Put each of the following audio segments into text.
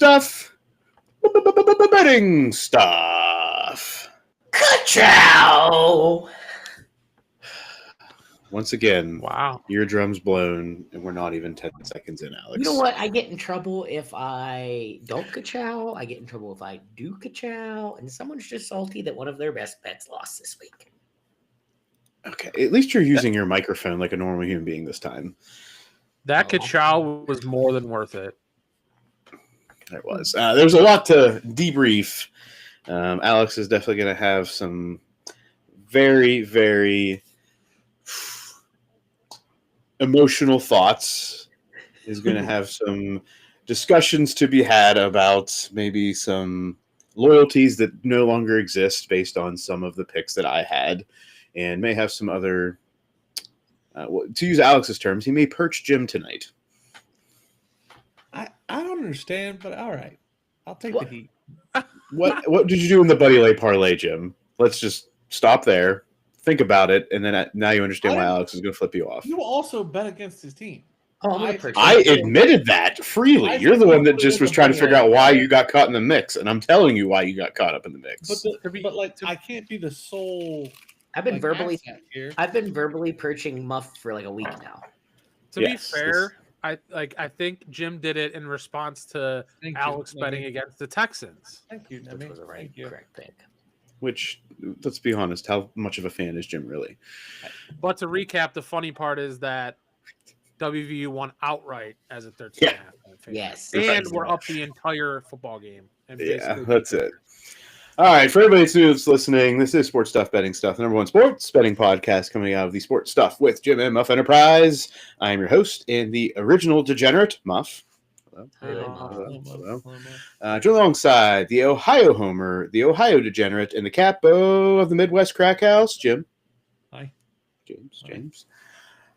stuff. Betting stuff. Ka-chow! Once again, Wow. eardrums blown, and we're not even 10 seconds in, Alex. You know what? I get in trouble if I don't ka-chow. I get in trouble if I do ka-chow. And someone's just salty that one of their best bets lost this week. Okay, at least you're using your microphone like a normal human being this time. That ka-chow was more than worth it. It was. There's a lot to debrief. Alex is definitely going to have some very, very emotional thoughts. Is going to have some discussions to be had about maybe some loyalties that no longer exist based on some of the picks that I had, and may have some other, to use Alex's terms, he may perch Jim tonight. I don't understand, but all right. I'll take the heat. What did you do in the Buddy Lay parlay, Jim? Let's just stop there, think about it, and then now you understand why Alex is going to flip you off. You also bet against his team. I admitted that freely. You're the one that just was trying to figure out why you got caught in the mix, and I'm telling you why you got caught up in the mix. But I can't be the sole. I've been verbally perching Muff for like a week now. To be fair, I think Jim did it in response to Alex betting against the Texans. Thank you, Neme. Which was a correct pick. Which, let's be honest, how much of a fan is Jim really? But to recap, the funny part is that WVU won outright as a 13.5. Yes. And we're up the entire football game. And that's it. All right, for everybody that's listening, this is Sports Stuff Betting Stuff, the number one sports betting podcast coming out of the Sports Stuff with Jim and Muff Enterprise. I am your host and the original degenerate, Muff. Hello. Joined alongside the Ohio Homer, the Ohio Degenerate, and the capo of the Midwest Crack House, Jim. Hi. James.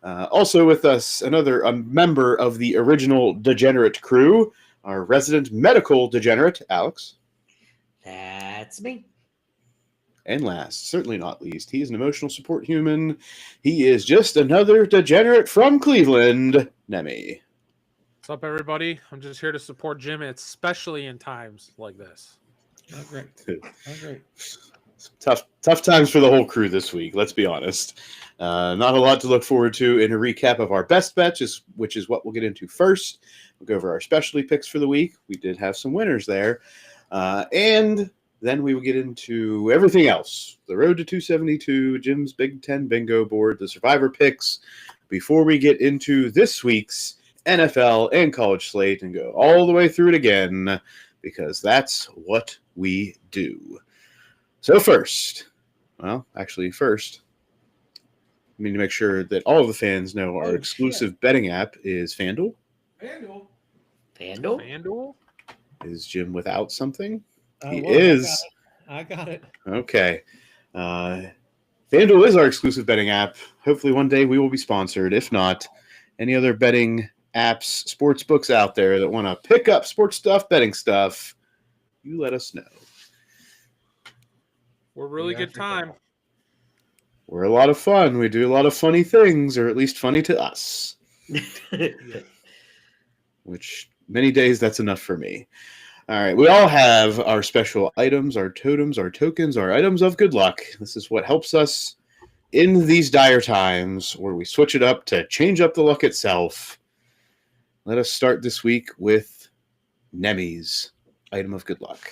Also with us, a member of the original Degenerate crew, our resident medical degenerate, Alex. That's me. And last, certainly not least, he is an emotional support human. He is just another degenerate from Cleveland, Neme. What's up, everybody? I'm just here to support Jim, especially in times like this. Not great. Tough times for the whole crew this week, let's be honest. Not a lot to look forward to in a recap of our best bets, which is what we'll get into first. We'll go over our specialty picks for the week. We did have some winners there. And then we will get into everything else. The road to 272, Jim's Big Ten bingo board, the survivor picks, before we get into this week's NFL and college slate and go all the way through it again, because that's what we do. So first, I need to make sure that all of the fans know our exclusive betting app is FanDuel. FanDuel? Is Jim without something? He well, is. I got it. Okay. FanDuel is our exclusive betting app. Hopefully one day we will be sponsored. If not, any other betting apps, sports books out there that want to pick up sports stuff, betting stuff, you let us know. We're a really good time. We're a lot of fun. We do a lot of funny things, or at least funny to us. Which many days that's enough for me. All right, we all have our special items, our totems, our tokens, our items of good luck. This is what helps us in these dire times where we switch it up to change up the luck itself. Let us start this week with Neme's item of good luck.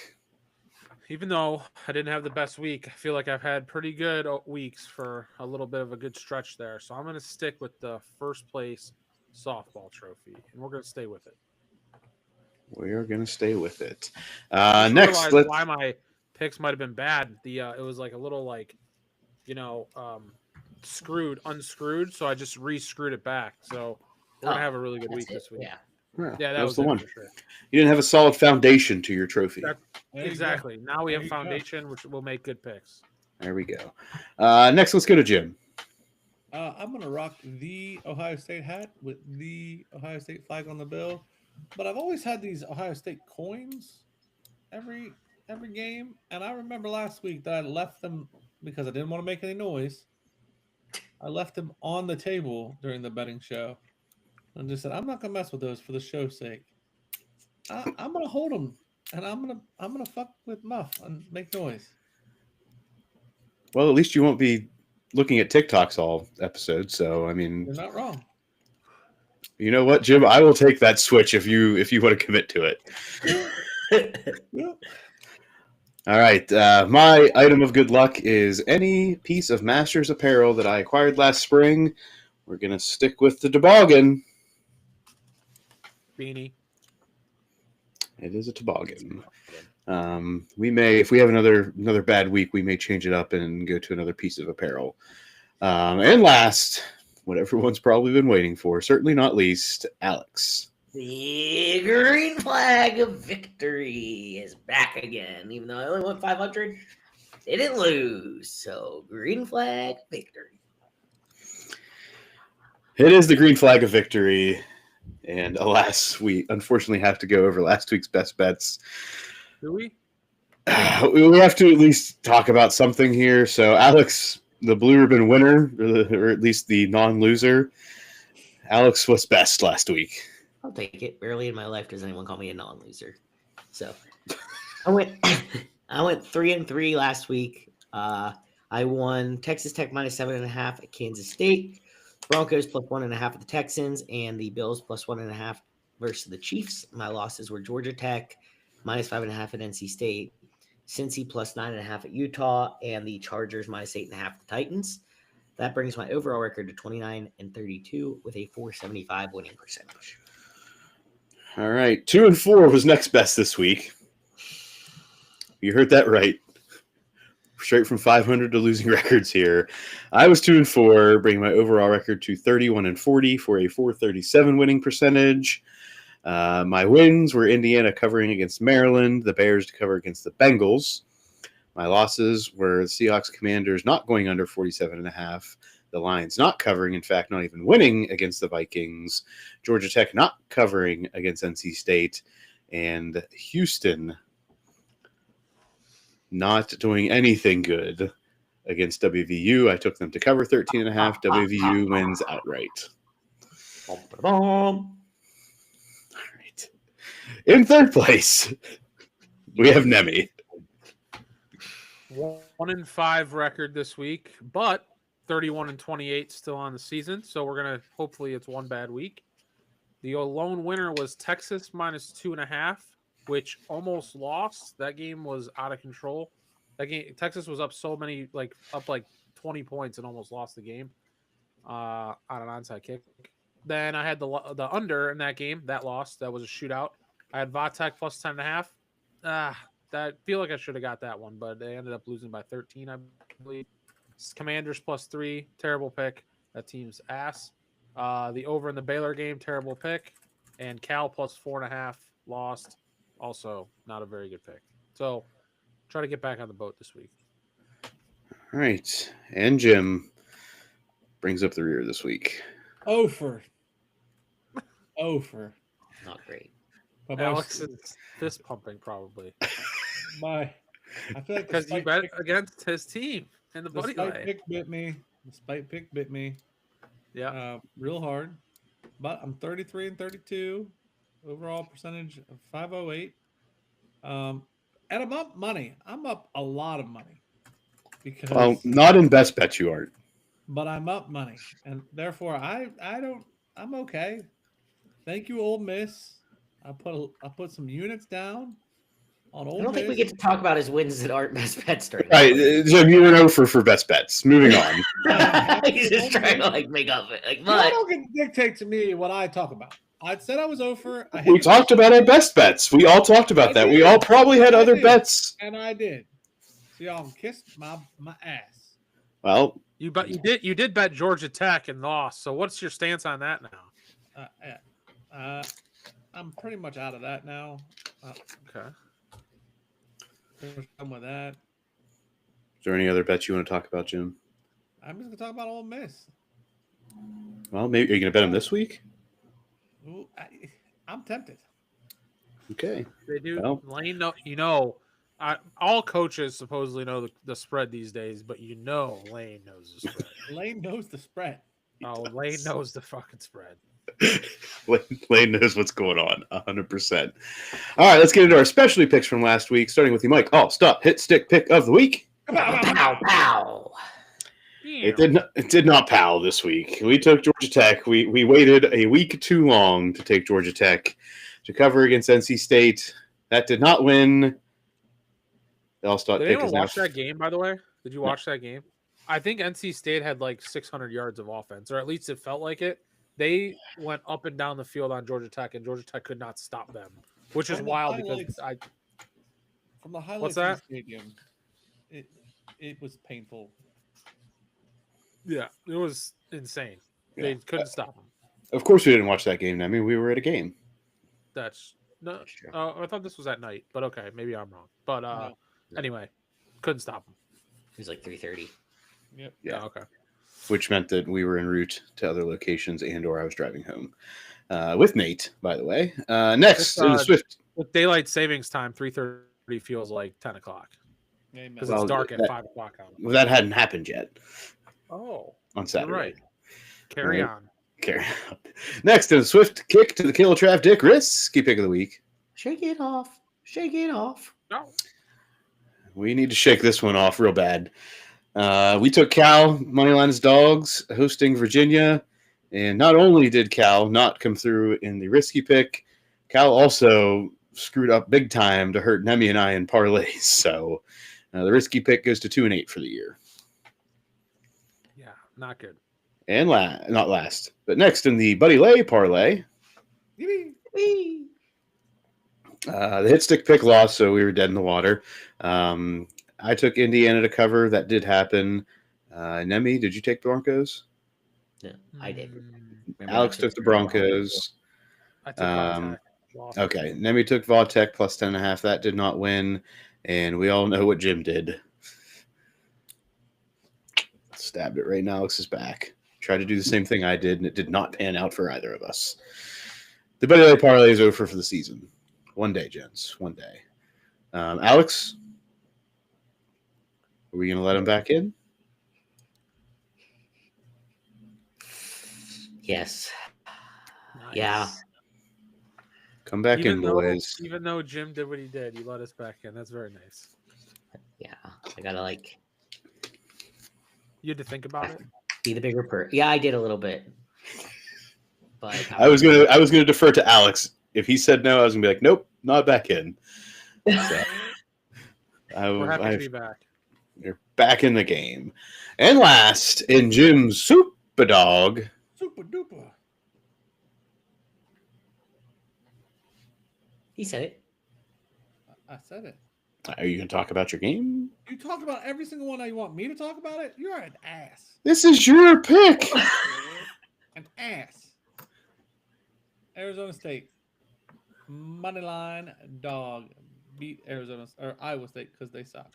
Even though I didn't have the best week, I feel like I've had pretty good weeks for a little bit of a good stretch there. So I'm going to stick with the first place softball trophy, and we're going to stay with it. We are going to stay with it. Next, why my picks might have been bad. It was like a little unscrewed. So I just re-screwed it back. So we're going to have a really good week this week. Yeah, that was the one. For sure. You didn't have a solid foundation to your trophy. Exactly. Now we have foundation, which will make good picks. There we go. Next, let's go to Jim. I'm going to rock the Ohio State hat with the Ohio State flag on the bill. But I've always had these Ohio State coins every game. And I remember last week that I left them because I didn't want to make any noise. I left them on the table during the betting show. And just said, I'm not going to mess with those for the show's sake. I'm gonna hold them, and I'm gonna fuck with Muff and make noise. Well, at least you won't be looking at TikToks all episode. So, I mean, You're not wrong. you know what, Jim? I will take that switch if you want to commit to it. Yep. All right. My item of good luck is any piece of Masters apparel that I acquired last spring. We're gonna stick with the toboggan. Beanie. It is a toboggan. We may, if we have another bad week, we may change it up and go to another piece of apparel. And last, what everyone's probably been waiting for, certainly not least, Alex. The green flag of victory is back again. Even though I only won 500, they didn't lose. So, green flag victory. It is the green flag of victory. And alas, we unfortunately have to go over last week's best bets. Do we? We have to at least talk about something here. So, Alex, the blue ribbon winner, or at least the non-loser, Alex was best last week. I'll take it. Rarely in my life does anyone call me a non-loser. So I went 3-3 last week. I won Texas Tech -7.5 at Kansas State, Broncos +1.5 at the Texans, and the Bills +1.5 versus the Chiefs. My losses were Georgia Tech -5.5 at NC State, Cincy +9.5 at Utah, and the Chargers -8.5 at the Titans. That brings my overall record to 29-32 with a 475 winning percentage. All right. 2-4 was next best this week. You heard that right. Straight from 500 to losing records here. I was 2-4, bringing my overall record to 31-40 for a 437 winning percentage. My wins were Indiana covering against Maryland, the Bears to cover against the Bengals. My losses were the Seahawks Commanders not going under 47.5, the Lions not covering, in fact, not even winning against the Vikings, Georgia Tech not covering against NC State, and Houston not doing anything good against WVU. I took them to cover 13.5. WVU wins outright. All right. In third place, we have Neme. 1-5 record this week, but 31-28 still on the season. So we're gonna hopefully it's one bad week. The lone winner was Texas -2.5, which almost lost. That game was out of control. That game, Texas was up so many, up 20 points and almost lost the game on an onside kick. Then I had the under in that game. That lost. That was a shootout. I had Vatek +10.5. That feel like I should have got that one, but they ended up losing by 13, I believe. Commanders +3, terrible pick. That team's ass. The over in the Baylor game, terrible pick. And Cal +4.5, lost. Also, not a very good pick. So, try to get back on the boat this week. All right. And Jim brings up the rear this week. Ofer. Not great. But Alex is fist pumping probably. I feel like Because you bet against his team in the the buddy spike line. pick bit me. The spike pick bit me. Yeah. Real hard. But I'm 33-32. Overall percentage of 508. And I'm up money. I'm up a lot of money. Because Well, not in best bet you aren't. but I'm up money. And therefore I'm okay. Thank you, Ole Miss. I put some units down on Ole I don't Miss. think we get to talk about his wins that aren't best bets during. All right, Jim, you went over for best bets. Moving on. He's just trying to make up it. You But don't get to dictate to me what I talk about. I said I was over. We talked about our best bets. We all talked about that. We all probably had other bets. And I did. So y'all can kiss my ass. Well, You did bet Georgia Tech and lost. So what's your stance on that now? I'm pretty much out of that now. Okay. I'm with that. is there any other bets you want to talk about, Jim? I'm just gonna talk about Ole Miss. Well, maybe are you going to bet them this week? Ooh, I'm tempted. Okay. They do. Well. Lane, all coaches supposedly know the spread these days, but Lane knows the spread. Lane knows the spread. Oh, Lane knows the fucking spread. Lane knows what's going on, 100%. All right, let's get into our specialty picks from last week, starting with you, Mike. Oh, stop. Hit stick pick of the week. Pow, pow. It did not pal this week. We took Georgia Tech. We waited a week too long to take Georgia Tech to cover against NC State. That did not win. The All-Star Did pick anyone is now watch that game, by the way? Did you watch that game? I think NC State had like 600 yards of offense, or at least it felt like it. They went up and down the field on Georgia Tech, and Georgia Tech could not stop them, which is From the wild because highlights- From the highlights What's of that? the stadium, it was painful. yeah, it was insane. They Yeah. couldn't stop them. Of course, we didn't watch that game. I mean, we were at a game. That's no. That's true. I thought this was at night, but okay, maybe I'm wrong. But No. anyway, couldn't stop them. It was like 3:30. Yep. Yeah. Okay. Which meant that we were en route to other locations and/or I was driving home with Nate. By the way, next in the Swift. With daylight savings time, 3:30 feels like 10 o'clock Amen. because Well, it's dark at that- 5 o'clock out. Well, that hadn't happened yet Oh, on you're Saturday. right. Carry Right. on. Okay. Next in the Swift kick to the kill trap. Dick risky pick of the week. Shake it off. Shake it off. No. We need to shake this one off real bad. We took Cal, Moneyline's Dogs, hosting Virginia. And not only did Cal not come through in the risky pick, Cal also screwed up big time to hurt Neme and I in parlays. So the risky pick goes to 2-8 for the year. Yeah, not good. And not last, but next in the Buddy Lay parlay, Yippee. Whee! the hit stick pick lost, so we were dead in the water. I took Indiana to cover. That did happen. Neme, did you take Broncos? No, I did. Remember Alex I took the Broncos. I took Um, Lost. Okay, Neme took Vautech plus 10.5. That did not win, and we all know what Jim did. Stabbed it right in Alex's back. Tried to do the same thing I did, and it did not pan out for either of us. The Buddy Lay parlay is over for the season. One day, gents. One day. Alex, are we going to let him back in? Yes. Nice. Yeah. Come back in, though, boys. Even though Jim did what he did, you let us back in. That's very nice. Yeah. I gotta like You had to think about it. be the bigger per. Yeah, I did a little bit. But I was gonna defer to Alex. If he said no, I was gonna be like, nope, not back in. So, We're happy to be back. You're back in the game. And last in Jim's Super Dog. Super duper. He said it. I said it. Are you gonna talk about your game? You talk about every single one that you want me to talk about it? You're an ass. This is your pick. An ass. Arizona State. Moneyline dog beat Iowa State because they suck.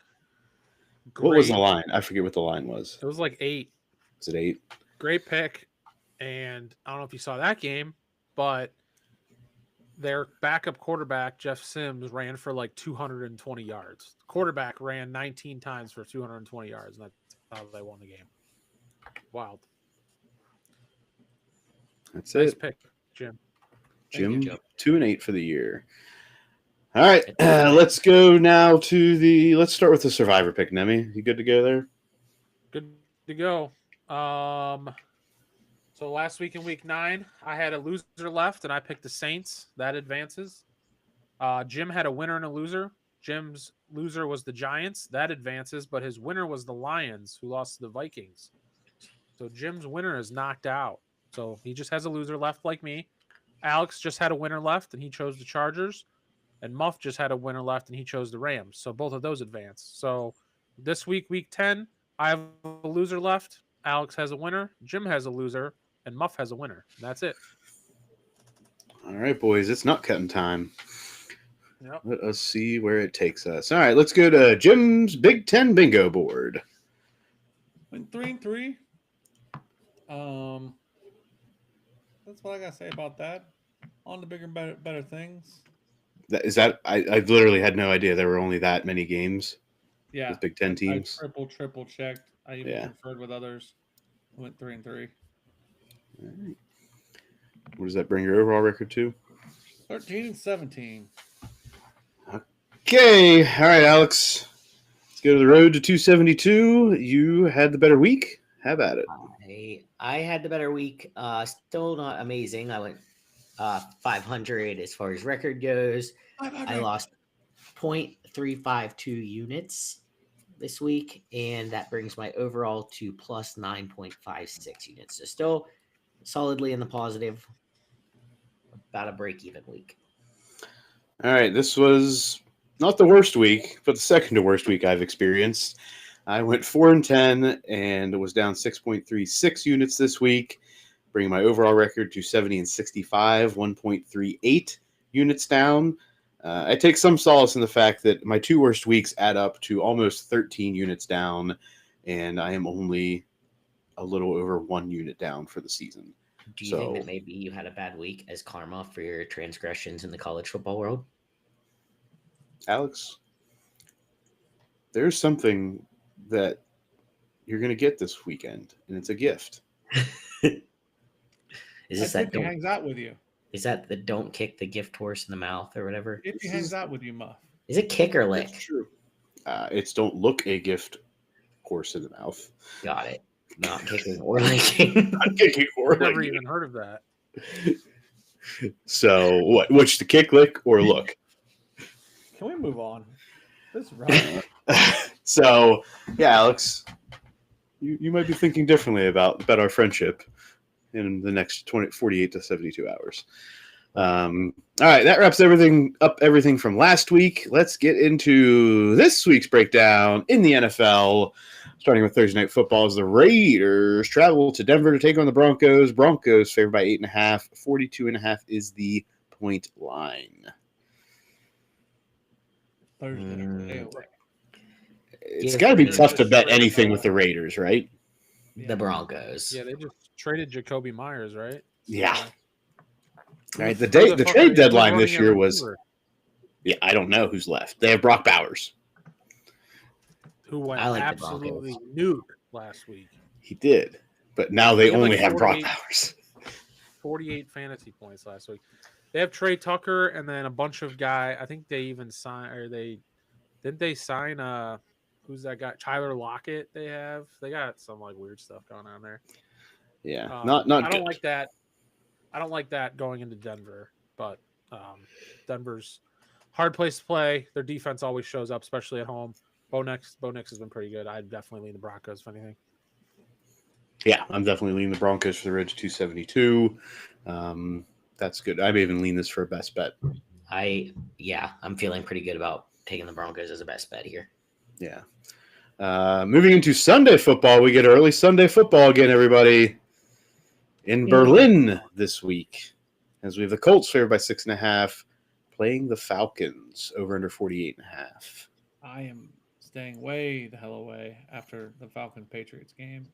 What was the Great- line? I forget what the line was. It was like 8. Was it 8? Great pick. And I don't know if you saw that game, but their backup quarterback, Jeff Sims, ran for like 220 yards. The quarterback ran 19 times for 220 yards, and that's how they won the game. Wild. That's Nice it. pick, Jim. Jim, Jim. 2-8 for the year. All right, let's go now to the. Let's start with the survivor pick. Neme, you good to go there? Good to go. So last week in week 9, I had a loser left, and I picked the Saints. That advances. Jim had a winner and a loser. Jim's loser was the Giants. That advances, but his winner was the Lions, who lost to the Vikings. So Jim's winner is knocked out. So he just has a loser left like me. Alex just had a winner left, and he chose the Chargers. And Muff just had a winner left, and he chose the Rams. So both of those advance. So this week, week 10, I have a loser left. Alex has a winner. Jim has a loser. And Muff has a winner. That's it. All right, boys, it's nut cutting time. Yep. Let us see where it takes us. All right, let's go to Jim's Big Ten bingo board. Went 3-3. That's what I gotta say about that. On to bigger and better things. I literally had no idea there were only that many games Yeah. with Big Ten teams. I triple checked. I even Yeah. conferred with others. Went 3-3. What does that bring your overall record to? 13-17. Okay. All right, Alex. Let's go to the road to 272. You had the better week. How about it? I had the better week. Still not amazing. I went 500 as far as record goes. I lost 0.352 units this week, and that brings my overall to plus 9.56 units. So still solidly in the positive. About a break-even week. All right. This was not the worst week, but the second to worst week I've experienced. I went 4-10 and was down 6.36 units this week, bringing my overall record to 70-65, 1.38 units down. I take some solace in the fact that my two worst weeks add up to almost 13 units down, and I am only a little over 1 unit down for the season. Do you think that maybe you had a bad week as karma for your transgressions in the college football world? Alex, there's something that you're going to get this weekend, and it's a gift. Is this That's if he hangs out with you. Is that the don't kick the gift horse in the mouth or whatever? If he hangs out with you, Muff. Is it kick or lick? That's true. It's don't look a gift horse in the mouth. Got it. Not kicking or licking. Not kicking or I've never licking. even heard of that. So what? Which to kick, lick, or look? Can we move on? This is right. So yeah, Alex, you might be thinking differently about our friendship in the next 48 to 72 hours. All right, that wraps everything from last week. Let's get into this week's breakdown in the NFL. Starting with Thursday Night Football, as the Raiders travel to Denver to take on the Broncos. Broncos favored by 8.5. 42.5 is the point line. Thursday. It's got to be tough to bet anything with the Raiders, right? The Broncos. Yeah, they just traded Jacoby Myers, right? Yeah. All right, the Who the fuck trade are deadline running this at year was. receiver? Yeah, I don't know who's left. They have Brock Bowers. Who went I like the absolutely Broncos. nude last week. He did, but now they He had only like have Brock 48 Bowers. 48 fantasy points last week. They have Trey Tucker and then a bunch of I think they even signed, or didn't they sign who's that guy? Tyler Lockett. They got some like weird stuff going on there. Yeah, not I good. don't like that. I don't like that going into Denver, but Denver's hard place to play. Their defense always shows up, especially at home. Bo Nix has been pretty good. I'd definitely lean the Broncos if anything. Yeah, I'm definitely leaning the Broncos for the Ridge 272. That's good. I may even lean this for a best bet. I'm feeling pretty good about taking the Broncos as a best bet here. Yeah. Moving into Sunday football, we get early Sunday football again, everybody, in Berlin this week, as we have the Colts favored by 6.5, playing the Falcons over under 48.5. I am staying way the hell away after the Falcons-Patriots game.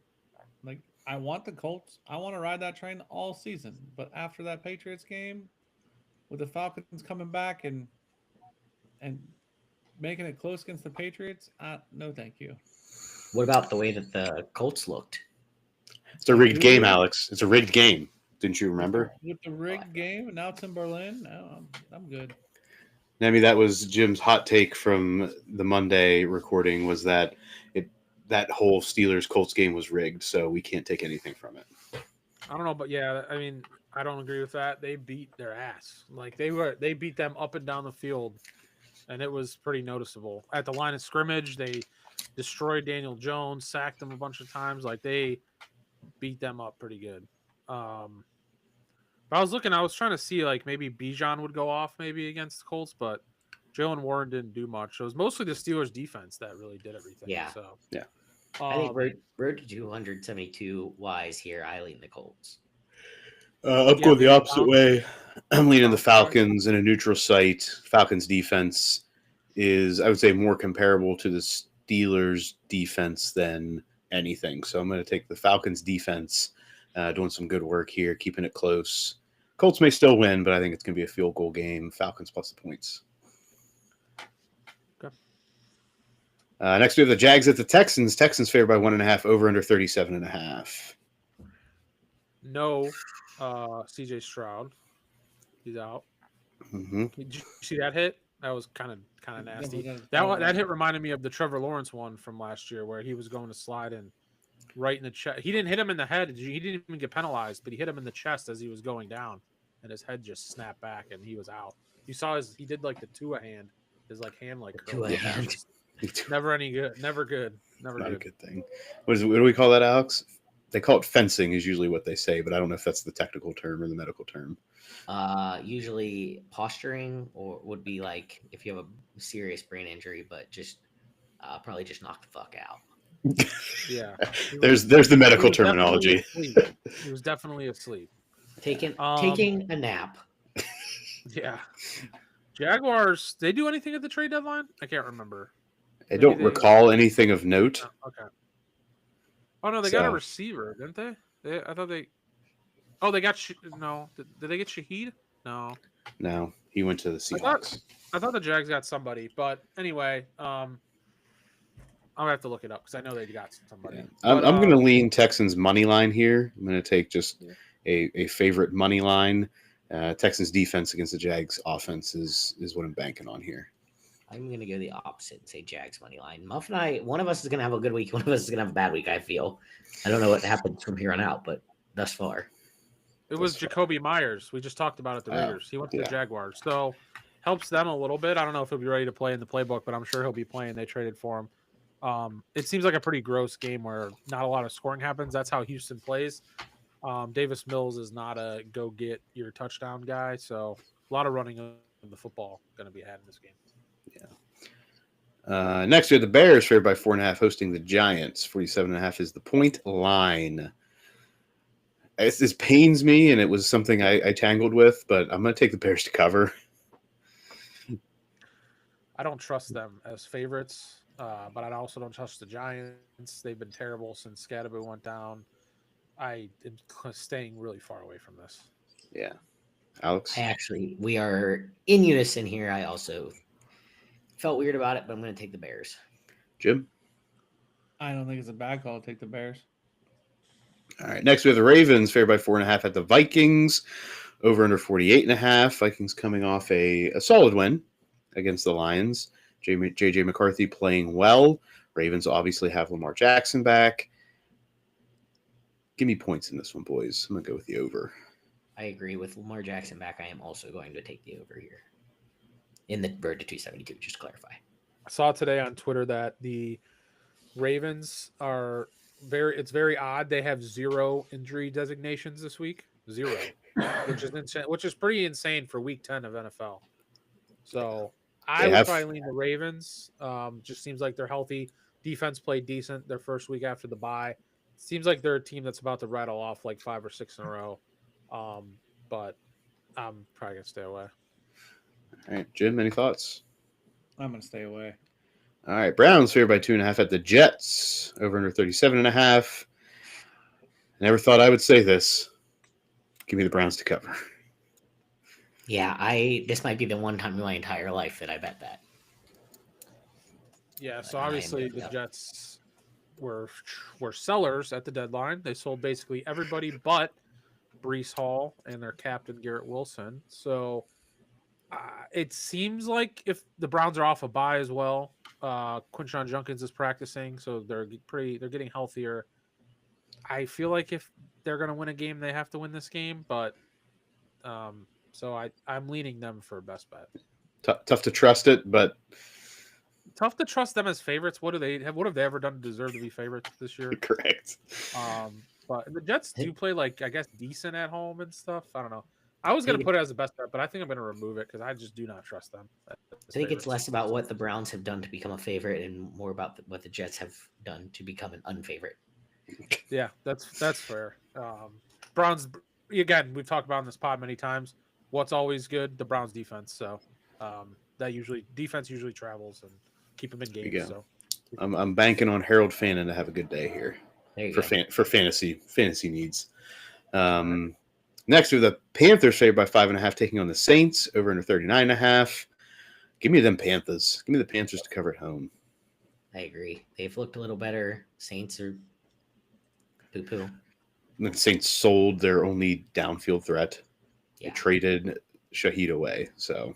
Like, I want the Colts. I want to ride that train all season. But after that Patriots game, with the Falcons coming back and making it close against the Patriots, no thank you. What about the way that the Colts looked? It's a rigged game, Alex. It's a rigged game. Didn't you remember? With the rigged game, and now it's in Berlin. No, I'm good. Neme, that was Jim's hot take from the Monday recording, was that that whole Steelers-Colts game was rigged, so we can't take anything from it. I don't know, but yeah, I mean, I don't agree with that. They beat their ass. Like they beat them up and down the field, and it was pretty noticeable. At the line of scrimmage, they destroyed Daniel Jones, sacked him a bunch of times. Like they beat them up pretty good. But I was trying to see like maybe Bijan would go off maybe against the Colts, but Jalen Warren didn't do much. So it was mostly the Steelers defense that really did everything. Yeah. So yeah. I think road to 272 wise here. I lean the Colts. Going the opposite way. I'm leaning the Falcons in a neutral site. Falcons defense is, I would say, more comparable to the Steelers defense than anything. So I'm going to take the Falcons defense, doing some good work here, keeping it close. Colts may still win, but I think it's going to be a field goal game. Falcons plus the points. Okay. Next we have the Jags at the Texans. Texans favored by 1.5, over under 37.5. no, CJ Stroud. He's out. Mm-hmm. Did you see that hit? That was kind of nasty. Definitely That hit reminded me of the Trevor Lawrence one from last year, where he was going to slide in right in the chest. He didn't hit him in the head. He didn't even get penalized, but he hit him in the chest as he was going down, and his head just snapped back, and he was out. You saw he did like the Tua hand, his like hand like curled. Tua hand. Never any good. Never good. Never Not a good. good thing. What do we call that, Alex? They call it fencing is usually what they say, but I don't know if that's the technical term or the medical term. Usually posturing or would be like if you have a serious brain injury, but just probably just knock the fuck out. Yeah. There's the medical He was definitely terminology. asleep. He was definitely asleep. Taking a nap. Yeah. Jaguars, they do anything at the trade deadline? I can't remember. I don't recall anything of note. Oh, okay. Oh no, they got a receiver, didn't they? I thought they. Oh, they got no. Did they get Shaheed? No. No, he went to the Seahawks. I thought the Jags got somebody, but anyway, I'll have to look it up because I know they got somebody. Yeah. But, I'm going to lean Texans money line here. I'm going to take just a favorite money line. Texans defense against the Jags offense is what I'm banking on here. I'm going to go the opposite and say Jags money line. Muff and I, one of us is going to have a good week. One of us is going to have a bad week, I feel. I don't know what happens from here on out, but thus far. It was Jacoby Myers. We just talked about it, the Raiders. He went to the Jaguars. So helps them a little bit. I don't know if he'll be ready to play in the playbook, but I'm sure he'll be playing. They traded for him. It seems like a pretty gross game where not a lot of scoring happens. That's how Houston plays. Davis Mills is not a go get your touchdown guy. So a lot of running of the football going to be had in this game. Yeah. Next, we have the Bears favored by 4.5 hosting the Giants. 47.5 is the point line. This pains me, and it was something I tangled with, but I'm going to take the Bears to cover. I don't trust them as favorites, but I also don't trust the Giants. They've been terrible since Scadaboo went down. I am staying really far away from this. Yeah. Alex? We are in unison here. I also felt weird about it, but I'm going to take the Bears. Jim? I don't think it's a bad call to take the Bears. All right. Next, we have the Ravens favored by 4.5 at the Vikings. Over under 48.5. Vikings coming off a solid win against the Lions. JJ McCarthy playing well. Ravens obviously have Lamar Jackson back. Give me points in this one, boys. I'm going to go with the over. I agree. With Lamar Jackson back, I am also going to take the over here. In the bird to 272, just to clarify. I saw today on Twitter that the Ravens are it's very odd. They have 0 injury designations this week. 0. Which is insane, which is pretty insane for week 10 of NFL. So I would probably lean the Ravens. Just seems like they're healthy. Defense played decent their first week after the bye. Seems like they're a team that's about to rattle off like 5 or 6 in a row. But I'm probably gonna stay away. All right, Jim, any thoughts? I'm going to stay away. All right, Browns favored by 2.5 at the Jets. Over under 37.5. Never thought I would say this. Give me the Browns to cover. Yeah, this might be the one time in my entire life that I bet that. Yeah, so obviously the Jets were sellers at the deadline. They sold basically everybody but Breece Hall and their captain Garrett Wilson. So it seems like if the Browns are off a bye as well, Quinshon Judkins is practicing, so they're getting healthier. I feel like if they're going to win a game, they have to win this game, but so I'm leaning them for best bet. Tough to trust it, but tough to trust them as favorites. What have they ever done to deserve to be favorites this year? Correct. But the Jets do play like I guess decent at home and stuff. I don't know. I was going to put it as a best bet, but I think I'm going to remove it because I just do not trust them. I think it's less about what the Browns have done to become a favorite and more about what the Jets have done to become an unfavorite. Yeah, that's fair. Browns, again, we've talked about in this pod many times. What's always good? The Browns defense. So defense usually travels and keep them in games. So I'm banking on Harold Fannin to have a good day here for fantasy needs. Next, we have the Panthers favored by 5.5, taking on the Saints over under 39.5. Give me them Panthers. Give me the Panthers to cover at home. I agree. They've looked a little better. Saints are poo-poo. the Saints sold their only downfield threat. They Yeah. traded Shaheed away. So,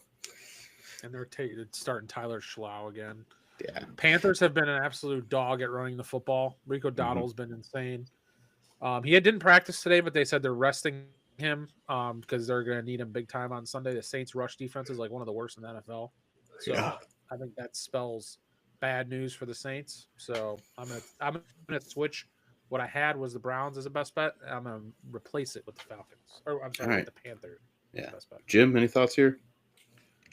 And they're starting Tyler Schlau again. yeah. Panthers have been an absolute dog at running the football. Rico Dowdle's been insane. He didn't practice today, but they said they're resting him because they're going to need him big time on Sunday. The Saints' rush defense is like one of the worst in the NFL. So Yeah. I think that spells bad news for the Saints. So I'm gonna switch. What I had was the Browns as a best bet. I'm gonna replace it with the Falcons. Or I'm sorry, All with right. the Panthers. Yeah. Best bet. Jim, any thoughts here?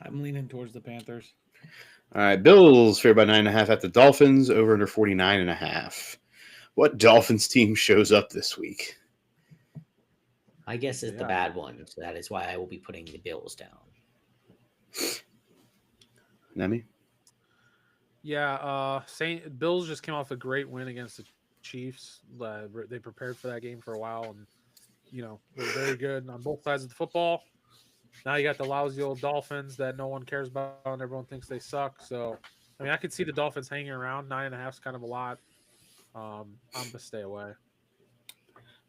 I'm leaning towards the Panthers. All right. Bills favored by 9.5 at the Dolphins, over under 49.5. What Dolphins team shows up this week? I guess it's the Yeah. bad one. So that is why I will be putting the Bills down. Neme? Yeah, Bills just came off a great win against the Chiefs. They prepared for that game for a while, and they're very good on both sides of the football. Now you got the lousy old Dolphins that no one cares about and everyone thinks they suck. So, I mean, I could see the Dolphins hanging around. 9.5 is kind of a lot. I'm gonna stay away.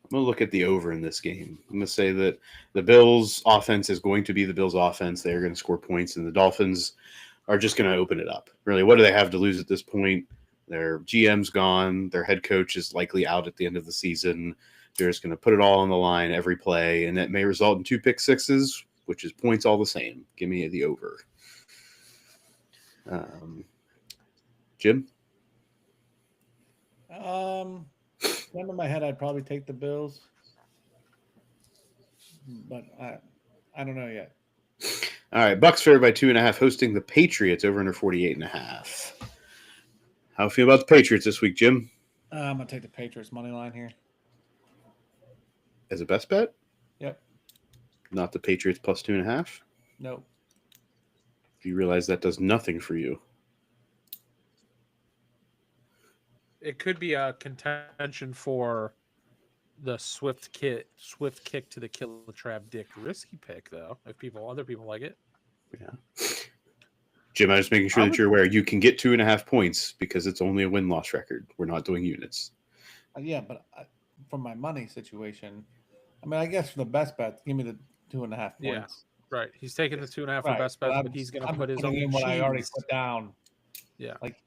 I'm going to look at the over in this game. I'm going to say that the Bills' offense is going to be the Bills' offense. They're going to score points, and the Dolphins are just going to open it up. Really, what do they have to lose at this point? Their GM's gone. Their head coach is likely out at the end of the season. They're just going to put it all on the line every play, and that may result in 2 pick sixes, which is points all the same. Give me the over. Jim? Gun in my head, I'd probably take the Bills, but I don't know yet. All right, Bucks favored by 2.5, hosting the Patriots over under 48.5. How feel about the Patriots this week, Jim? I'm gonna take the Patriots money line here. As a best bet? Yep. Not the Patriots plus 2.5? Nope. You realize that does nothing for you. It could be a contention for the swift kick to the kill the trap dick risky pick though. If other people like it. Yeah. Jim, I'm just making sure that you're aware you can get 2.5 points because it's only a win-loss record. We're not doing units. Yeah, but from my money situation, I mean, I guess for the best bet, give me the 2.5 points. Yeah. Right. He's taking the 2.5 for Right, best bet, but he's going to put his own in what I already cheese. put down. Yeah. Like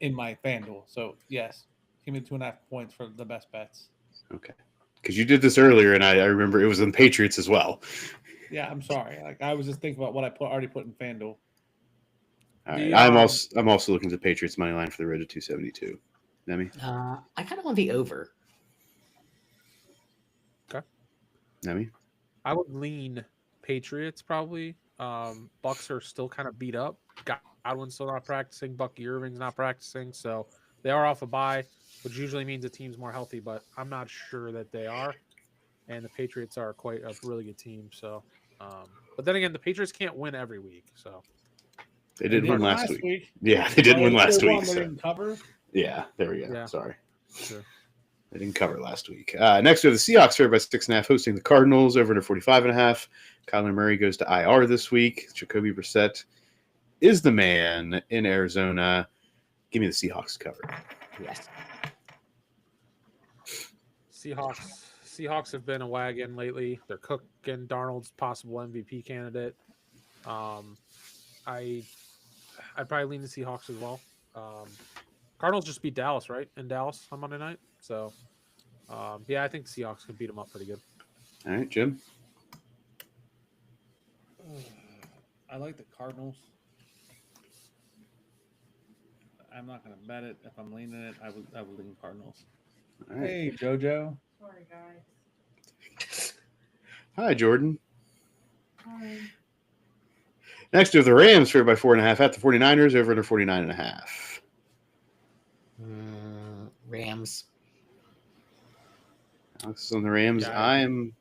in my FanDuel. So yes, give me 2.5 points for the best bets. Okay. Because you did this earlier, and I remember it was in the Patriots as well. Yeah, I'm sorry. Like I was just thinking about what I already put in FanDuel. All right. I'm also looking at the Patriots money line for the road to 272. Neme? I kind of want the over. Okay. Neme? I would lean Patriots probably. Bucks are still kind of beat up. Godwin's still not practicing. Bucky Irving's not practicing. So they are off a bye, which usually means the team's more healthy, but I'm not sure that they are. And the Patriots are quite a really good team. So, but then again, the Patriots can't win every week. So They did win last week. week. Yeah, they did win last week. They So. didn't cover. Yeah, there we go. Yeah. Sorry. Sure. They didn't cover last week. Next, we have the Seahawks favored by 6.5, hosting the Cardinals over under 45.5. Kyler Murray goes to IR this week. Jacoby Brissett is the man in Arizona. Give me the Seahawks cover. Yes. Seahawks have been a wagon lately. They're cooking. Darnold's possible MVP candidate. I'd probably lean the Seahawks as well. Cardinals just beat Dallas, right? In Dallas on Monday night. So, I think the Seahawks could beat them up pretty good. All right, Jim. I like the Cardinals. I'm not going to bet it. If I'm leaning it, I would lean Cardinals. All right. Hey, JoJo. Sorry, guys. Hi, Jordan. Hi. Next, we have the Rams favored by 4.5 at the 49ers over under 49.5. Rams. Alex is on the Rams. Yeah. I'm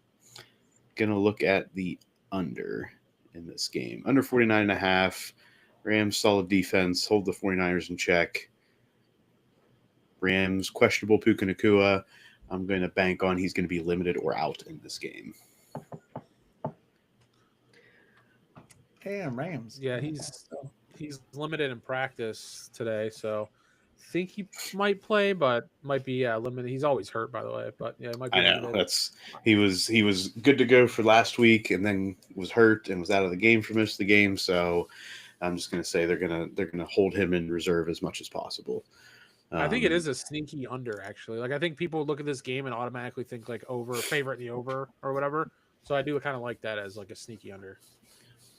going to look at the under in this game. Under 49.5. Rams, solid defense. Hold the 49ers in check. Rams, questionable Puka Nacua. I'm going to bank on he's going to be limited or out in this game. Damn, Rams. Yeah, he's limited in practice today, so think he might play, but might be limited. He's always hurt, by the way. But yeah, it might be I know limited. he was good to go for last week, and then was hurt and was out of the game for most of the game. So I'm just going to say they're gonna hold him in reserve as much as possible. I think it is a sneaky under, actually. Like I think people look at this game and automatically think like over favorite in the over or whatever. So I do kind of like that as like a sneaky under.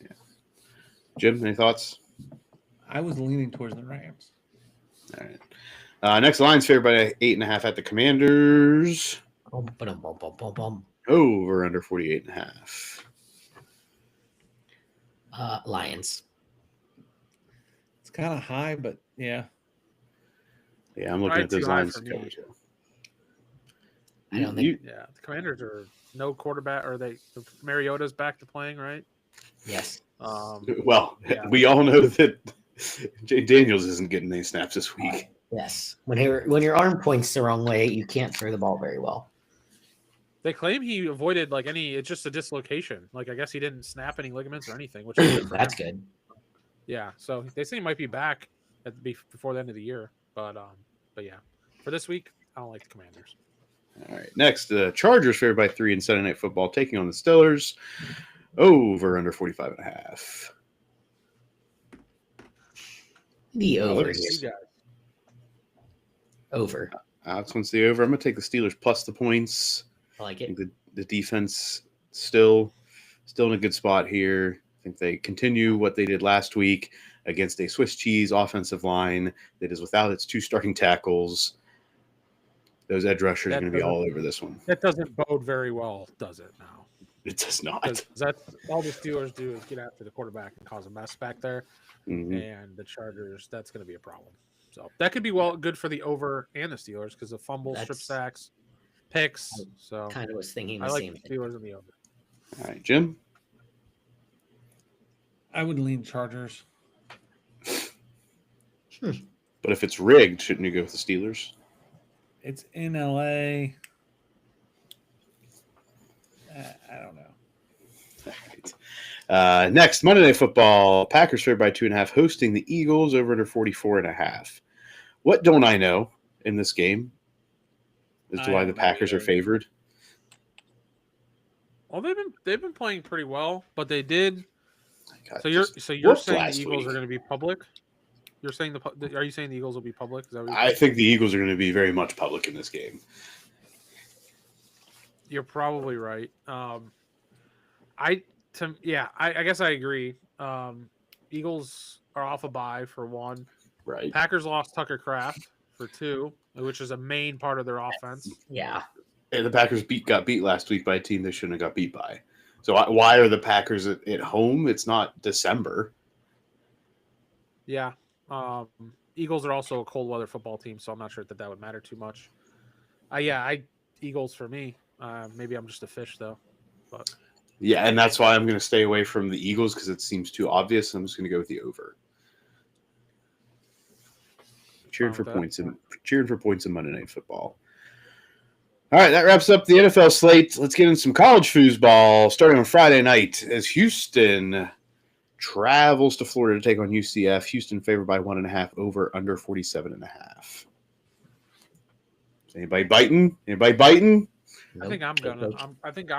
Yeah. Jim, any thoughts? I was leaning towards the Rams. All right. Next line's favored by 8.5 at the Commanders. Over under 48.5. Lions. It's kind of high, but yeah. Yeah, I'm looking Probably at those too high lines for to cover me. too. I don't think. Yeah, the Commanders are no quarterback, or Mariota's back to playing, right? Yes. Well, yeah. we all know that Jay Daniels isn't getting any snaps this week. Yes. When your arm points the wrong way, you can't throw the ball very well. They claim he avoided like it's just a dislocation. Like I guess he didn't snap any ligaments or anything, which is good for That's him. good. Yeah, so they say he might be back before the end of the year, but yeah, for this week, I don't like the Commanders. All right, next, the Chargers favored by 3 in Sunday Night Football, taking on the Steelers. Over under 45.5. The over let's here. You guys. Over. Alex wants the over. I'm going to take the Steelers plus the points. I like I it. think the defense still in a good spot here. I think they continue what they did last week against a Swiss cheese offensive line that is without its 2 starting tackles. Those edge rushers are going to be all over this one. That doesn't bode very well, does it? Now, It does not. because that's all the Steelers do is get after the quarterback and cause a mess back there, and the Chargers. That's going to be a problem. So that could be good for the over and the Steelers because of fumbles, strip sacks, picks. So Kind of was thinking the I like same the thing. Steelers and the over. All right, Jim. I would lean Chargers. But if it's rigged, shouldn't you go with the Steelers? It's in LA. I don't know. All right. Next, Monday Night Football. Packers favored by 2.5, hosting the Eagles over under 44.5. What don't I know in this game as to why the Packers are favored? Well, they've been playing pretty well, but they did. God, So you're just saying worked the last Eagles week. are going to be public? You're saying are you saying the Eagles will be public? Is that what you're I saying? think the Eagles are going to be very much public in this game. You're probably right. I guess I agree. Eagles are off a bye for 1. Right. Packers lost Tucker Kraft for 2, which is a main part of their offense. Yeah. And the Packers got beat last week by a team they shouldn't have got beat by. So why are the Packers at home? It's not December. Yeah. Eagles are also a cold weather football team, so I'm not sure that would matter too much. Eagles for me. Maybe I'm just a fish though, but Yeah, and that's why I'm going to stay away from the Eagles because it seems too obvious. I'm just going to go with the over. Cheering for points in Monday Night Football. All right, that wraps up the NFL slate. Let's get in some college foosball starting on Friday night as Houston travels to Florida to take on UCF. Houston favored by 1.5, over under 47.5. Is anybody biting? I think I'm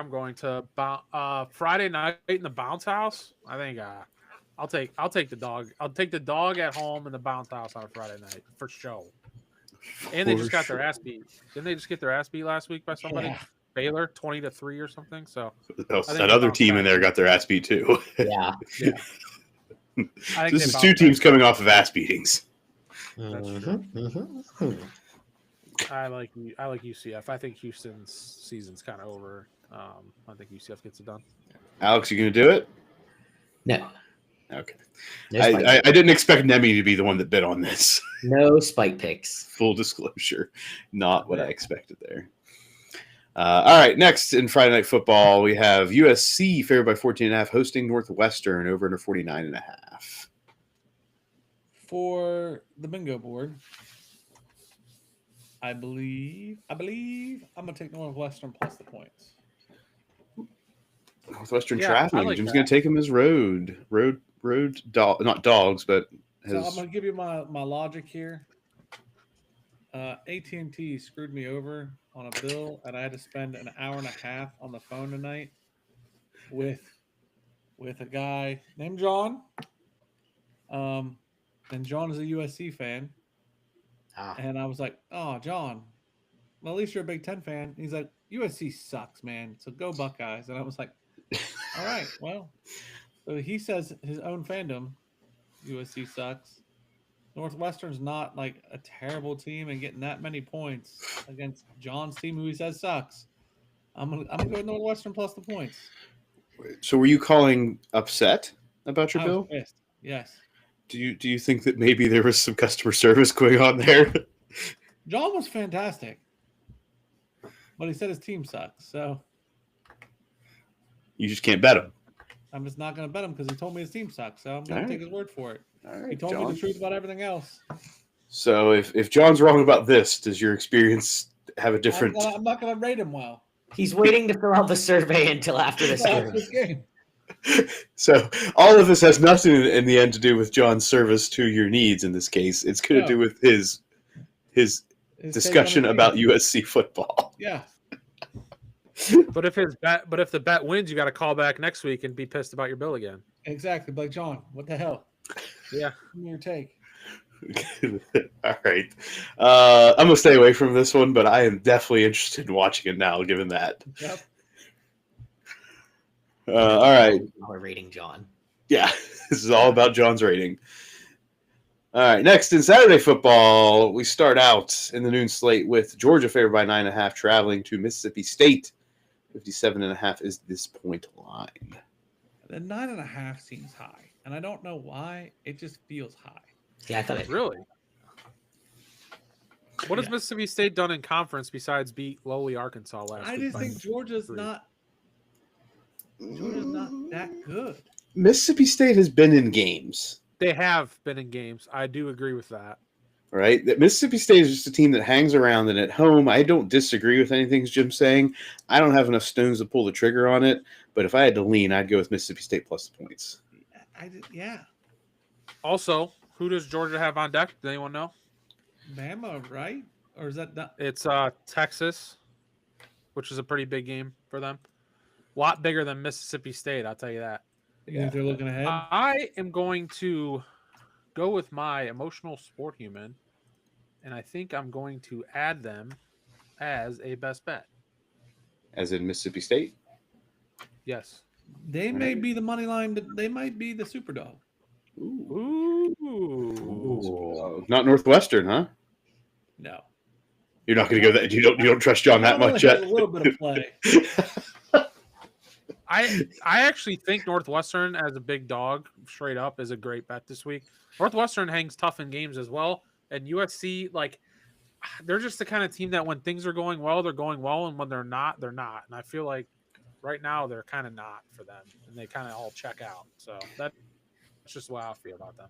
going to Friday night in the bounce house. I think I'll take the dog. I'll take the dog at home in the bounce house on a Friday night for show. And they just got their ass beat. Didn't they just get their ass beat last week by somebody? Yeah. Baylor 20-3 or something. So That other team in there got their ass beat too. Yeah. This is 2 teams coming off of ass beatings. That's true. I like UCF. I think Houston's season's kind of over. I think UCF gets it done. Alex, you going to do it? No. Okay. No I spike, didn't expect Neme to be the one that bid on this. no spike picks. Full disclosure, not what I expected there. All right, next in Friday Night Football, we have USC favored by 14.5, hosting Northwestern over under 49.5. For the bingo board, I believe I'm gonna take Northwestern plus the points. Northwestern Yeah, traveling. I like Jim's that. going to take him as not dogs, but So I'm gonna give you my logic here. AT&T screwed me over on a bill, and I had to spend an hour and a half on the phone tonight with a guy named John. And John is a USC fan, Ah, and I was like, "Oh, John, well, at least you're a Big Ten fan." He's like, "USC sucks, man. So go Buckeyes." And I was like, "All right, well." So he says his own fandom, USC sucks. Northwestern's not like a terrible team, and getting that many points against John's team, who he says sucks. I'm gonna go with Northwestern plus the points. So were you calling upset about your I was bill? pissed. Yes, Do you think that maybe there was some customer service going on there? John was fantastic, but he said his team sucks. So You just can't bet him. I'm just not gonna bet him because he told me his team sucks. So I'm gonna All take right. his word for it. All He right, told me John. the truth about everything else. So if John's wrong about this, does your experience have a different? I'm not gonna rate him well. he's waiting to fill out the survey until after this After game. this game. So all of this has nothing in the end to do with John's service to your needs. In this case, it's going to No. do with his His take on discussion the team. about USC football. Yeah. But if the bet wins, you got to call back next week and be pissed about your bill again. Exactly. But John, what the hell? Yeah. Give me your take. All right, I'm gonna stay away from this one, but I am definitely interested in watching it now, given that. Yep. All right, We're rating John. yeah, this is all about John's rating. All right, next in Saturday football, we start out in the noon slate with Georgia favored by 9.5, traveling to Mississippi State. 57.5 is this point line. The 9.5 seems high, and I don't know why. It just feels high. Yeah, I thought it. Really? What has Yeah. Mississippi State done in conference besides beat lowly Arkansas last I week? just by think Georgia's 3? not that good. Mississippi State has been in games, They have been in games. I do agree with that. right? That Mississippi State is just a team that hangs around, and at home, I don't disagree with anything Jim's saying. I don't have enough stones to pull the trigger on it, but if I had to lean, I'd go with Mississippi State plus the points. Yeah. Also, who does Georgia have on deck? Does anyone know? Bama, right? Or is that not? It's Texas, which is a pretty big game for them. A lot bigger than Mississippi State, I'll tell you that. You think they're looking ahead? I am going to go with my emotional sport human, and I think I'm going to add them as a best bet. As in Mississippi State? Yes. They may be the money line. They might be the super dog. Ooh. Ooh. Not Northwestern, huh? No. You're not going to go that. You don't trust John that I'm gonna much hit yet. a little bit of play. I actually think Northwestern as a big dog, straight up, is a great bet this week. Northwestern hangs tough in games as well, and USC, like, they're just the kind of team that when things are going well, they're going well, and when they're not, they're not. And I feel like right now they're kind of not for them, and they kind of all check out. So that's just the way I feel about them.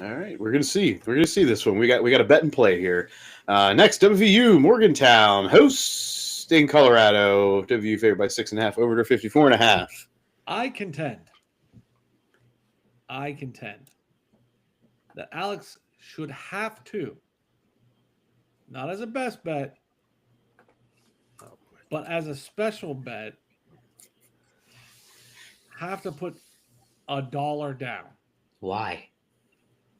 All right, we're gonna see. We're gonna see this one. We got a bet and play here. Next, WVU Morgantown hosting Colorado. WVU favored by 6.5, over to 54.5. I contend that Alex should have to, not as a best bet, but as a special bet, have to put $1 down Why?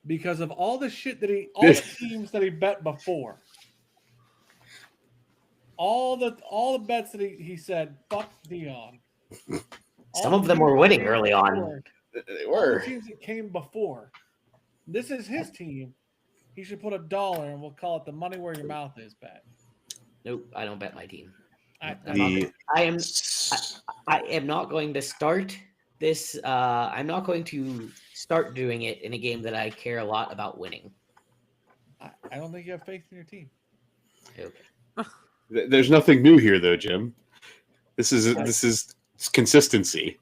because of all the shit that all the teams that he bet before. All the bets that he said, fuck Dion. Some of them were winning early on. They All were. the teams that came before. This is his team. He should put $1 and we'll call it the money where your mouth is bet. Nope, I don't bet my team. I am not going to start this. I'm not going to start doing it in a game that I care a lot about winning. I don't think you have faith in your team. Okay. There's nothing new here, though, Jim. This is consistency.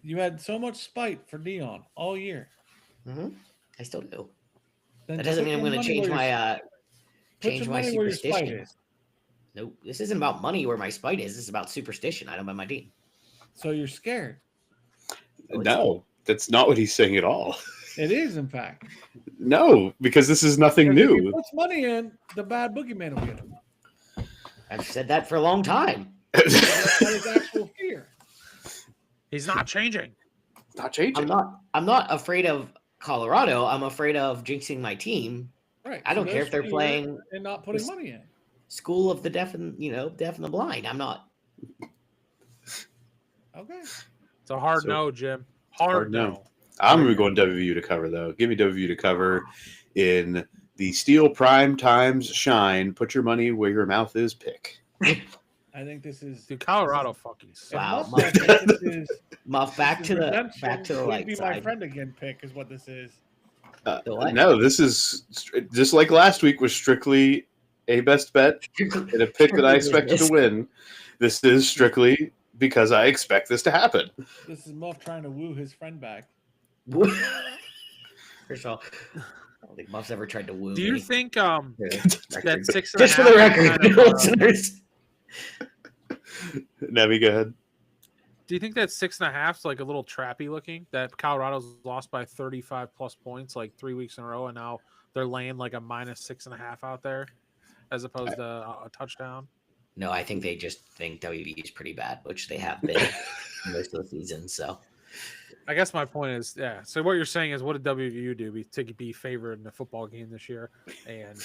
You had so much spite for Dion all year. Mm-hmm. I still do. Then That doesn't put mean I'm your going to money change where your- my put change your my money where your spite superstition. is. Nope. This isn't about money where my spite is. This is about superstition. I don't bet my team. So you're scared. No, that's not what he's saying at all. It is, in fact. No, because this is nothing Because if he new. puts money in, the bad boogeyman will get him. I've said that for a long time. That is actual fear. He's not changing. Not changing. I'm not afraid of Colorado. I'm afraid of jinxing my team. Right. I don't care there's if they're fear playing and not putting money in. School of the deaf and deaf and the blind. I'm not. Okay. It's a hard So- no, Jim. Hard no. no. I'm going to go on WVU to cover, though. Give me WVU to cover in the Steel Prime Times Shine. Put your money where your mouth is pick. I think this is. Dude, Colorado fucking sucks. Wow, Muff says that this is Muff, back this to is the redemption, light be my side. friend again pick is what this is. The what? No, this is just like last week was strictly a best bet and a pick that I expected to win. This is strictly because I expect this to happen. This is Muff trying to woo his friend back. First of all, I don't think Muff's ever tried to woo Do you me. think For the that record. 6.5 Just for the record, kind of, listeners. Neme, go ahead. do you think that 6.5 is like a little trappy looking? That Colorado's lost by 35 plus points like 3 weeks in a row, and now they're laying like a -6.5 out there, as opposed to a touchdown. No, I think they just think WV is pretty bad, which they have been most of the season. So I guess my point is, yeah. So what you're saying is, what did WVU do to be favored in the football game this year? And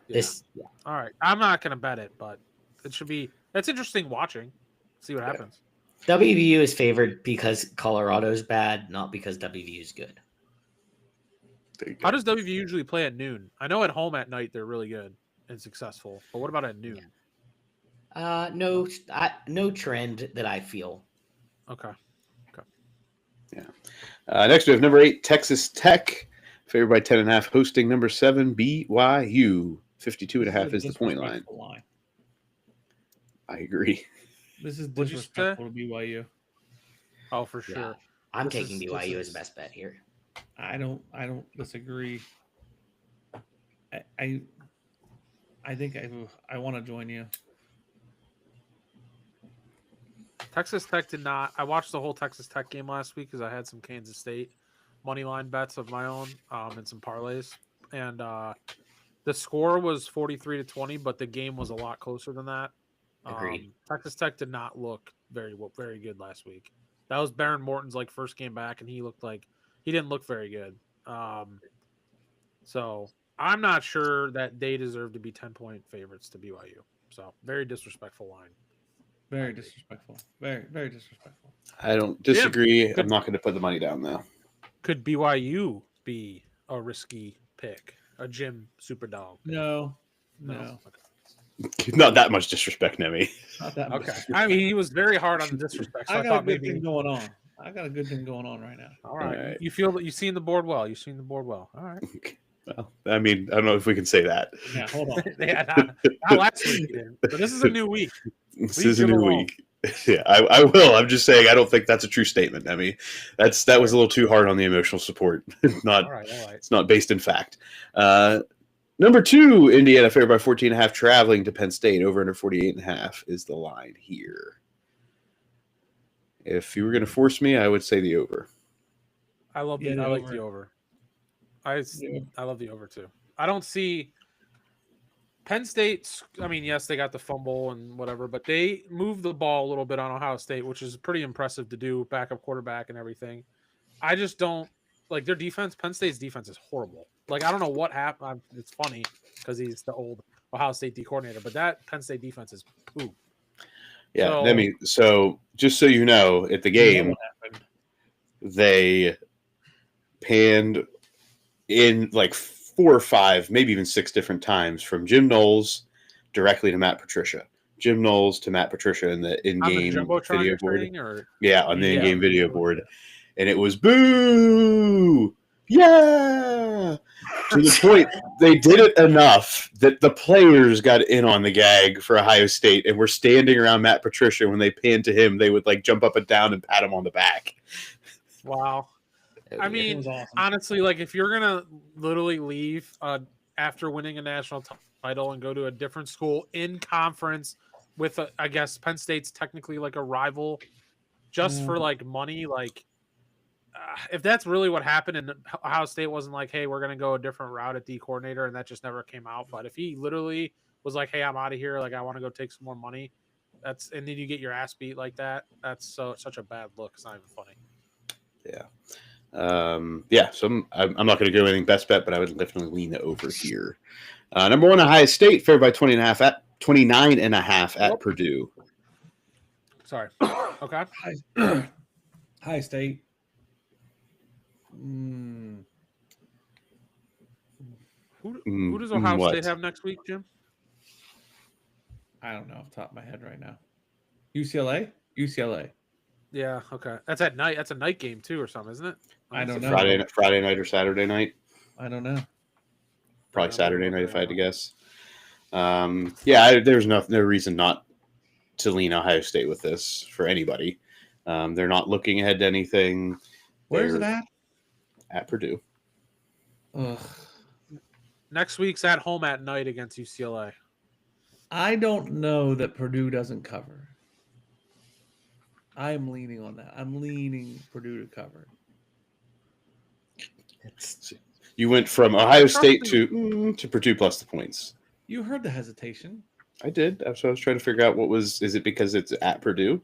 this, all right, I'm not going to bet it, but it should be. That's interesting watching. See what happens. WVU is favored because Colorado's bad, not because WVU is good. There you go. How does WVU usually play at noon? I know at home at night they're really good and successful, but what about at noon? No trend that I feel. Okay. Next, we have number 8, Texas Tech, favored by 10.5, hosting number 7, BYU. 52.5 is the point line. Disrespectful. I agree. This is What'd you say? disrespectful to BYU. Oh, for sure. Yeah. I'm This taking is- BYU this as a best bet here. I don't disagree. I think I want to join you. Texas Tech did not. I watched the whole Texas Tech game last week because I had some Kansas State money line bets of my own and some parlays, and the score was 43-20, but the game was a lot closer than that. Agreed. Texas Tech did not look very good last week. That was Baron Morton's first game back, and he didn't look very good. So I'm not sure that they deserve to be 10-point favorites to BYU. So very disrespectful line. Very disrespectful. Very, very disrespectful. I don't disagree. Good. I'm not going to put the money down, though. Could BYU be a risky pick? A Jim super dog? No. No. Okay. Not that much disrespect, Neme. Not that much. Okay. I mean, he was very hard on the disrespect. So I I got a thought good maybe. thing going on. I got a good thing going on right now. All right. All right. You feel that you've seen the board well. You've seen the board well. All right. Well, I mean, I don't know if we can say that. Yeah, hold on. Yeah, not last week. You didn't. But this is a new week. This Please is a give new them all. week. Yeah, I will. I'm just saying I don't think that's a true statement. I mean, that was a little too hard on the emotional support. Not All right. It's not based in fact. Number 2, Indiana favored by 14.5, traveling to Penn State. Over under 48.5 is the line here. If you were going to force me, I would say the over. I love Yeah, the. the I like over. the over. Yeah. I love the over too. I don't see Penn State. I mean, yes, they got the fumble and whatever, but they moved the ball a little bit on Ohio State, which is pretty impressive to do. Backup quarterback and everything. I just don't like their defense. Penn State's defense is horrible. I don't know what happened. It's funny because he's the old Ohio State D coordinator, but that Penn State defense is poop. Yeah, So- Neme, so just so you know, at the You know game, what happened. they panned in 4 or 5, maybe even 6 different times from Jim Knowles directly to Matt Patricia. Jim Knowles to Matt Patricia in the On the in-game jumbotron video you're board. saying, or Yeah, on the Yeah. in-game video board. And it was boo! Yeah! To the point, they did it enough that the players got in on the gag for Ohio State and were standing around Matt Patricia. When they panned to him, they would jump up and down and pat him on the back. wow. I It mean, was awesome. honestly, if you're gonna literally leave after winning a national title and go to a different school in conference with I guess Penn State's technically a rival, just for money, if that's really what happened, and Ohio State wasn't like, hey, we're going to go a different route at D coordinator, and that just never came out. But if he literally was like, hey, I'm out of here, like I want to go take some more money, and then you get your ass beat like that, that's such a bad look. It's not even funny. Yeah. So I'm not going to go anything best bet, but I would definitely lean over here. Number 1, Ohio State, favored by 29.5 at Purdue. Sorry. Okay. High State. Mm, Who does Ohio what? State have next week, Jim? I don't know off the top of my head right now. UCLA? UCLA. Yeah. Okay. That's at night. That's a night game too, or something, isn't it? I don't know. Friday night or Saturday night? I don't know. Probably Saturday night if I had to guess. There's no reason not to lean Ohio State with this for anybody. They're not looking ahead to anything. Where's it at? At Purdue. Ugh. Next week's at home at night against UCLA. I don't know that Purdue doesn't cover. I'm leaning on that. I'm leaning Purdue to cover. You went from Ohio State to Purdue plus the points. You heard the hesitation. I did. That's what I was trying to figure out. Is it because it's at Purdue?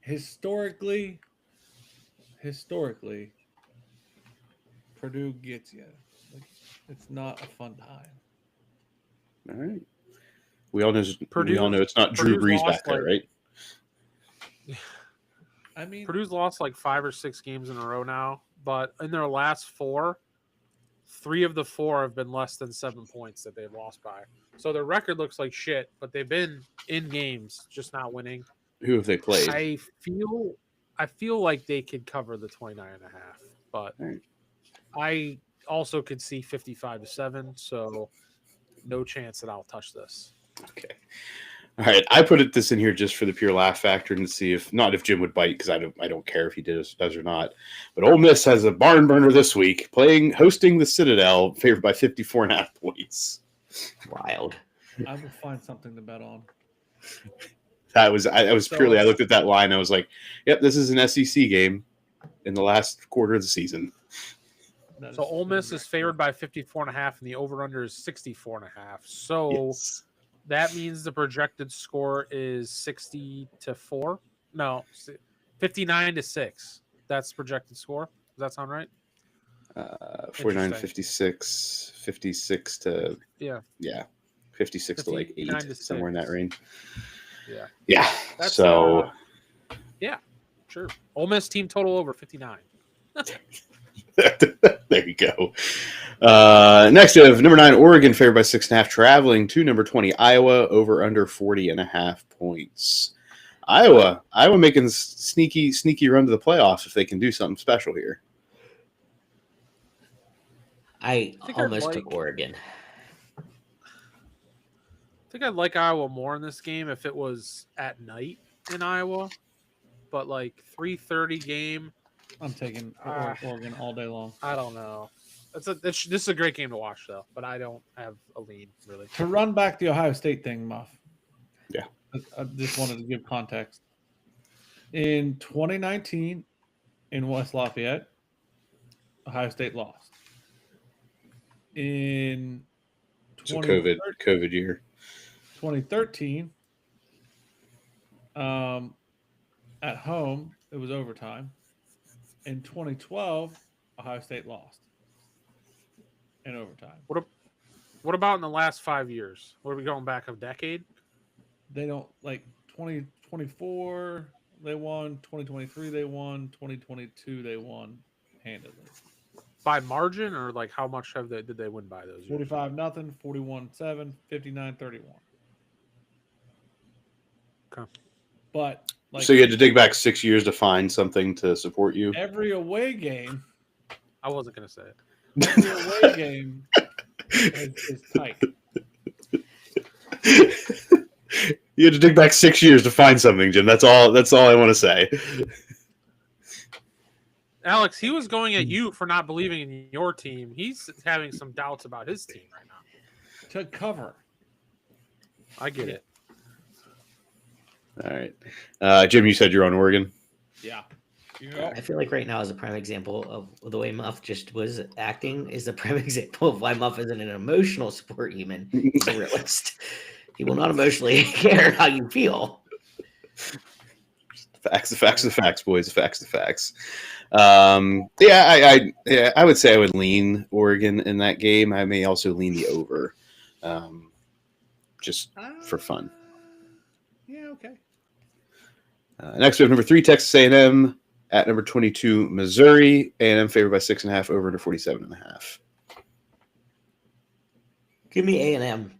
Historically, Purdue gets you. It's not a fun time. All right. We all know it's not Drew Brees back there, right? I mean, Purdue's lost like 5 or 6 games in a row now, but in their last 4, 3 of the 4 have been less than 7 points that they've lost by. So their record looks like shit, but they've been in games, just not winning. Who have they played? I feel like they could cover the 29.5, but Right. I also could see 55-7, so no chance that I'll touch this. Okay. All right. I put this in here just for the pure laugh factor and see if Jim would bite, because I don't care if he does or not. But Ole Miss has a barn burner this week, hosting the Citadel, favored by 54.5 points. Wild. I will find something to bet on. I looked at that line. I was like, yep, this is an SEC game in the last quarter of the season. So Ole Miss is favored by 54.5, and the over/under is 64.5. So Yes. that means the projected score is 60-4. No, 59-6. That's projected score. Does that sound right? 49, 56, 56 to 56 to like 8, somewhere in that range. Yeah. Yeah. That's, so yeah, sure. Ole Miss team total over 59. there you go. Next we have number 9 Oregon, favored by 6.5, traveling to number 20 Iowa, over under 40.5 points. Iowa making sneaky run to the playoffs if they can do something special here. I think almost I'd took like- Oregon. I think I'd like Iowa more in this game if it was at night in Iowa, but like 3:30 game. I'm taking Oregon all day long. I don't know. This is a great game to watch though, but I don't have a lead really. To run back the Ohio State thing, Muff. Yeah. I just wanted to give context. In 2019, in West Lafayette, Ohio State lost. In So COVID year. 2013, at home, it was overtime. In 2012, Ohio State lost in overtime. What about in the last 5 years? What are we going back a decade? They don't, like 2024, they won. 2023, they won. 2022, they won handedly. By margin, or like how much did they win by those years? 45-0, 41-7, 59-31. Okay. But like, So you had to dig back 6 years to find something to support you. every away game, I wasn't gonna say it. every away game is tight. You had to dig back 6 years to find something, Jim. That's all I want to say. Alex, he was going at you for not believing in your team. He's having some doubts about his team right now. To cover. I get it. All right. Jim, you said you're on Oregon. Yeah. Yep. I feel like right now is a prime example of the way Muff just was acting is a prime example of why Muff isn't an emotional support human. He's a realist. He will not emotionally care how you feel. Facts, the facts, the facts, boys. The facts, the facts. I would say I would lean Oregon in that game. I may also lean the over, just for fun. Yeah, okay. Next, we have number 3, Texas A&M at number 22, Missouri. A&M favored by 6.5, over under 47.5. Give me A&M.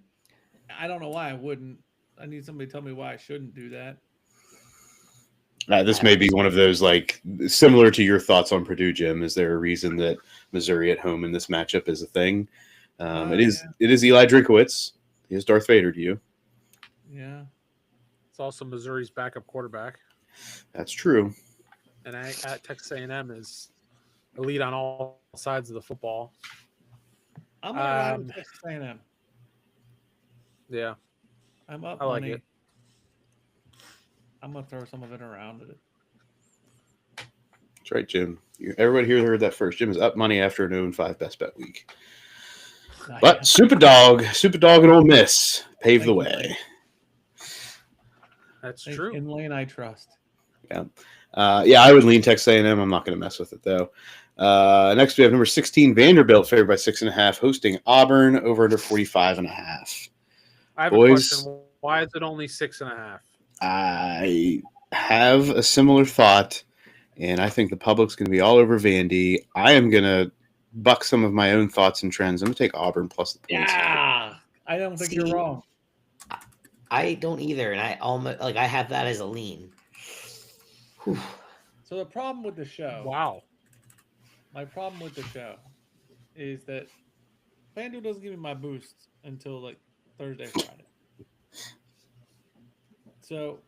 I don't know why I wouldn't. I need somebody to tell me why I shouldn't do that. This may be one of those, like, similar to your thoughts on Purdue, Jim. Is there a reason that Missouri at home in this matchup is a thing? It is Eli Drinkowitz. He is Darth Vader to you. Yeah. It's also Missouri's backup quarterback. That's true. And at Texas A&M is elite on all sides of the football. I'm gonna ride with Texas A&M. Yeah, I'm up I like money. it. I'm gonna throw some of it around it. That's right, Jim. Everybody here heard that first. Jim is up money after an 0-5 best bet week. But Super Dog and Ole Miss paved the way. That's true. In lane I trust. Yeah. I would lean Texas A&M. I'm not going to mess with it, though. Next, we have number 16, Vanderbilt, favored by 6.5, hosting Auburn, over under 45.5. I have Boys, a question. Why is it only 6.5? I have a similar thought, and I think the public's going to be all over Vandy. I am going to buck some of my own thoughts and trends. I'm going to take Auburn plus the points. Yeah. I don't think you're wrong. I don't either, and I have that as a lean. Whew. So the problem with the show. Wow. My problem with the show is that FanDuel doesn't give me my boosts until like Thursday, Friday. So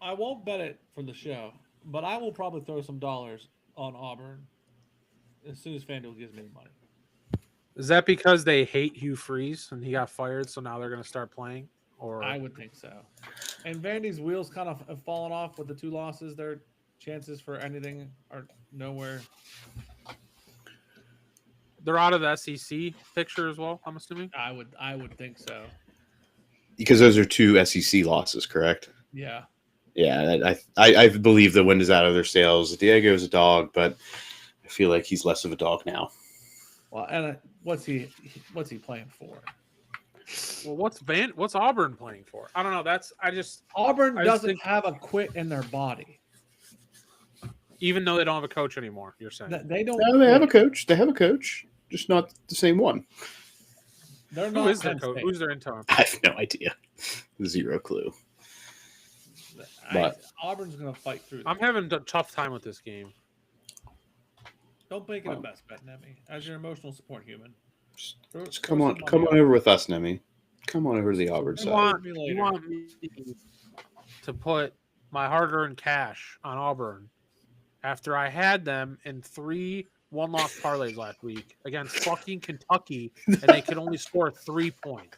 I won't bet it for the show, but I will probably throw some dollars on Auburn as soon as FanDuel gives me the money. Is that because they hate Hugh Freeze and he got fired, so now they're going to start playing? Or I would think so. And Vandy's wheels kind of have fallen off with the 2 losses. Their chances for anything are nowhere. they're out of the SEC picture as well, I'm assuming? I would think so. Because those are 2 SEC losses, correct? Yeah. Yeah, I believe the wind is out of their sails. Diego is a dog, but I feel like he's less of a dog now. Well, and what's he playing for? Well, what's Auburn playing for? I don't know. Auburn I doesn't think- have a quit in their body. Even though they don't have a coach anymore, you're saying. They don't. No, they have a coach. They have a coach, just not the same one. They're Who not is their Penn coach? State. Who's their interim? I have no idea. Zero clue. But- Auburn's going to fight through. I'm This. having a tough time with this game. Don't make it a best bet, Neme. As your emotional support human, Just come on over with us, Neme. Come on over to the Auburn You side. want me me later. to put my hard-earned cash on Auburn after I had them in 3 one-loss parlays last week against fucking Kentucky, and they could only score 3 points.